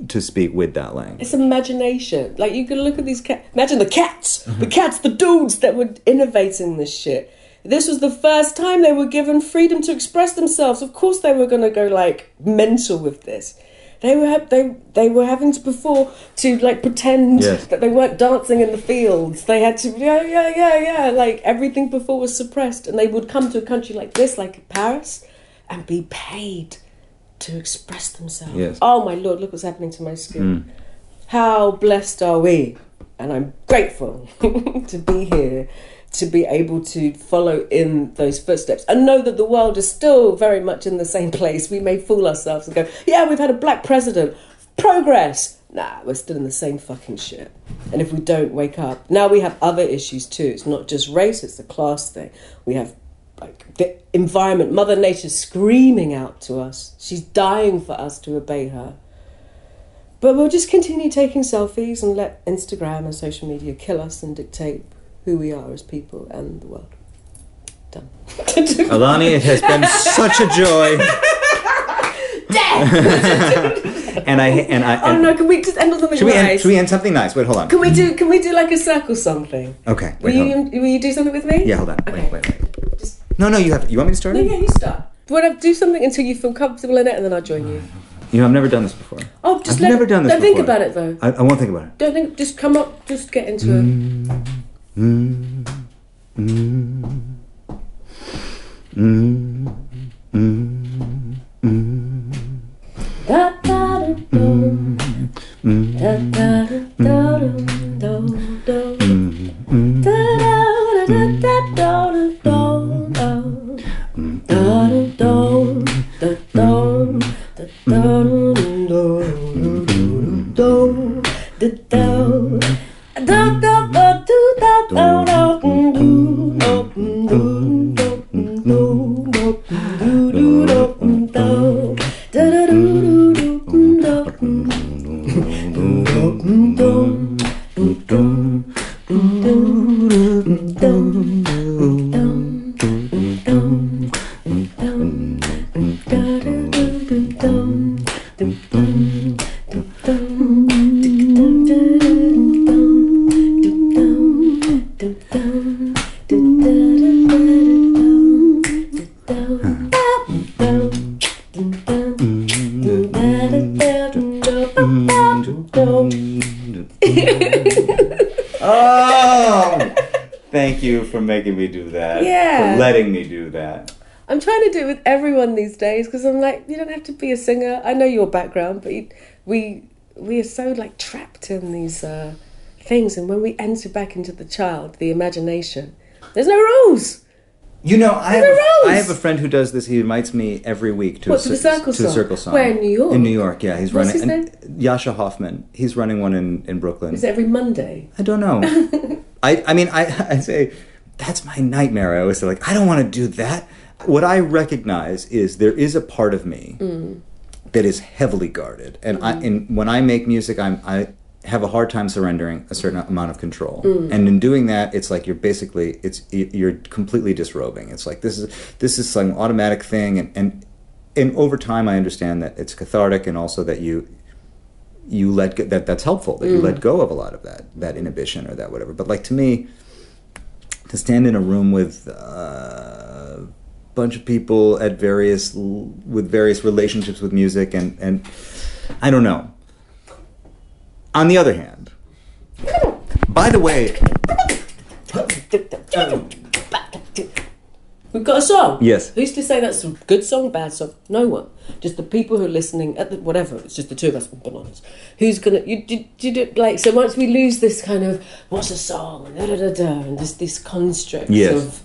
[SPEAKER 1] to speak with that language.
[SPEAKER 2] It's imagination. Like you can look at these cats. Imagine the cats, the dudes that were innovating this shit. This was the first time they were given freedom to express themselves. Of course they were going to go like mental with this. They were having to perform to like pretend that they weren't dancing in the fields. They had to like everything before was suppressed, and they would come to a country like this, like Paris, and be paid to express themselves.
[SPEAKER 1] Yes.
[SPEAKER 2] Oh my Lord, look what's happening to my skin. How blessed are we? And I'm grateful to be here, to be able to follow in those footsteps and know that the world is still very much in the same place. We may fool ourselves and go, yeah, we've had a black president. Progress. nah, we're still in the same fucking shit. And if we don't wake up, now we have other issues too. It's not just race, it's a class thing. We have like the environment, Mother Nature's screaming out to us. She's dying for us to obey her. But we'll just continue taking selfies and let Instagram and social media kill us and dictate who we are as people and the world. Done.
[SPEAKER 1] Ala.Ni, it has been such a joy.
[SPEAKER 2] Oh no! Can we just end on something nice?
[SPEAKER 1] Should we end something nice? Wait, hold on.
[SPEAKER 2] Can we do like a circle song thing?
[SPEAKER 1] Okay.
[SPEAKER 2] Will you do something with me?
[SPEAKER 1] Yeah, hold on.
[SPEAKER 2] Okay.
[SPEAKER 1] Wait. No, you have to. You want me to start
[SPEAKER 2] No,
[SPEAKER 1] it?
[SPEAKER 2] yeah, you start. Do something until you feel comfortable in it, and then I'll join you.
[SPEAKER 1] You know, I've never done this before.
[SPEAKER 2] Oh,
[SPEAKER 1] I've never done this
[SPEAKER 2] don't
[SPEAKER 1] before.
[SPEAKER 2] think about it though.
[SPEAKER 1] I won't think about it.
[SPEAKER 2] Don't think. Just come up. Just get into it. Da da da do, da da da do do do, da da da da do do do, da do da do da do do do da do. Da da da do da da da do do do do do do do. Da da do do do do
[SPEAKER 1] Oh, thank you for making me do that.
[SPEAKER 2] Yeah.
[SPEAKER 1] For letting me do that.
[SPEAKER 2] I'm trying to do it with everyone these days because I'm like, you don't have to be a singer. I know your background, but we are so like trapped in these things. And when we enter back into the child, the imagination, there's no rules.
[SPEAKER 1] You know, I have a friend who does this. He invites me every week to
[SPEAKER 2] the circle song. Where, in New York?
[SPEAKER 1] In New York, yeah. He's
[SPEAKER 2] What's
[SPEAKER 1] running.
[SPEAKER 2] his name?
[SPEAKER 1] Yasha Hoffman. He's running one in Brooklyn.
[SPEAKER 2] Is it every Monday?
[SPEAKER 1] I don't know. I say that's my nightmare. I always say like I don't want to do that. What I recognize is there is a part of me that is heavily guarded, and when I make music, I have a hard time surrendering a certain amount of control. And in doing that, it's like you're completely disrobing. It's like this is some automatic thing, and over time I understand that it's cathartic, and also that you let go, that's helpful, that you let go of a lot of that inhibition or that whatever. But like to me, to stand in a room with a bunch of people with various relationships with music, and I don't know. On the other hand, by the way,
[SPEAKER 2] we've got a song.
[SPEAKER 1] Yes.
[SPEAKER 2] Who's to say that's a good song, bad song? No one. Just the people who are listening at whatever. It's just the two of us with bananas. Who's gonna? You do like so. Once we lose this kind of what's a song and and just this construct of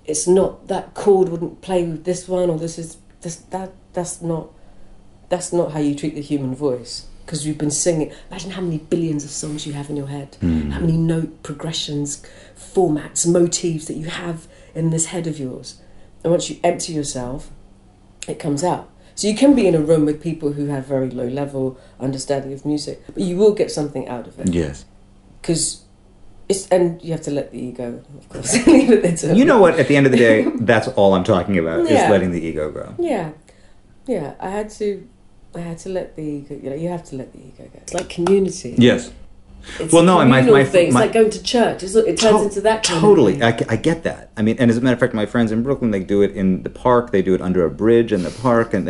[SPEAKER 2] it's not that chord wouldn't play with this one or this is this that that's not how you treat the human voice. Because you've been singing. Imagine how many billions of songs you have in your head. How many note progressions, formats, motifs that you have in this head of yours. And once you empty yourself, it comes out. So you can be in a room with people who have very low level understanding of music, but you will get something out of it.
[SPEAKER 1] Yes.
[SPEAKER 2] Because and you have to let the ego, of course. You
[SPEAKER 1] know what? At the end of the day, that's all I'm talking about is letting the ego go.
[SPEAKER 2] Yeah. Yeah. I had to let the ego, you have to let the ego go. It's like community.
[SPEAKER 1] Yes.
[SPEAKER 2] It's my thing. It's like going to church. It turns into that kind
[SPEAKER 1] totally.
[SPEAKER 2] of thing.
[SPEAKER 1] I get that. I mean, and as a matter of fact, my friends in Brooklyn, they do it in the park. They do it under a bridge in the park, and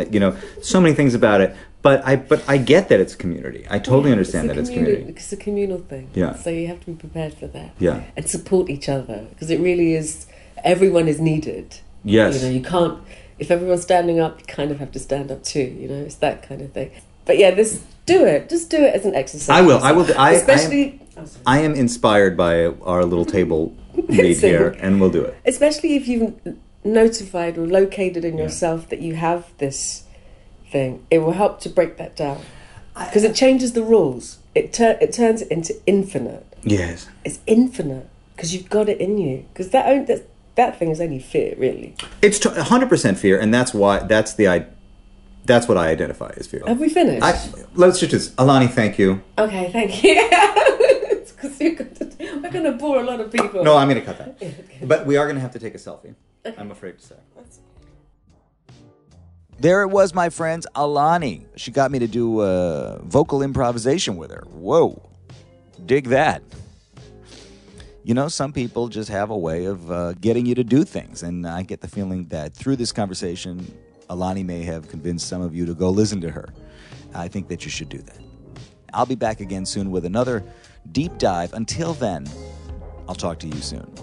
[SPEAKER 1] so many things about it. But I get that it's community. I totally understand that it's community.
[SPEAKER 2] It's a communal thing.
[SPEAKER 1] Yeah.
[SPEAKER 2] So you have to be prepared for that.
[SPEAKER 1] Yeah.
[SPEAKER 2] And support each other because it really is. Everyone is needed.
[SPEAKER 1] Yes.
[SPEAKER 2] You can't. If everyone's standing up, you kind of have to stand up too. It's that kind of thing. But yeah, just do it as an exercise.
[SPEAKER 1] I will. I am inspired by our little table read here, and we'll do it.
[SPEAKER 2] Especially if you've notified or located in yourself that you have this thing, it will help to break that down. Because it changes the rules. It turns it into infinite.
[SPEAKER 1] Yes.
[SPEAKER 2] It's infinite because you've got it in you. Because that thing is only fear, really.
[SPEAKER 1] It's 100% fear, and that's what I identify as fear.
[SPEAKER 2] Have we finished?
[SPEAKER 1] Let's just Ala.Ni, thank you.
[SPEAKER 2] Okay, thank you. Because we're going to bore a lot of people.
[SPEAKER 1] No, I'm going to cut that. But we are going to have to take a selfie. Okay. I'm afraid to say. There it was, my friends, Ala.Ni. She got me to do vocal improvisation with her. Whoa. Dig that. You know, some people just have a way of getting you to do things. And I get the feeling that through this conversation, Ala.Ni may have convinced some of you to go listen to her. I think that you should do that. I'll be back again soon with another deep dive. Until then, I'll talk to you soon.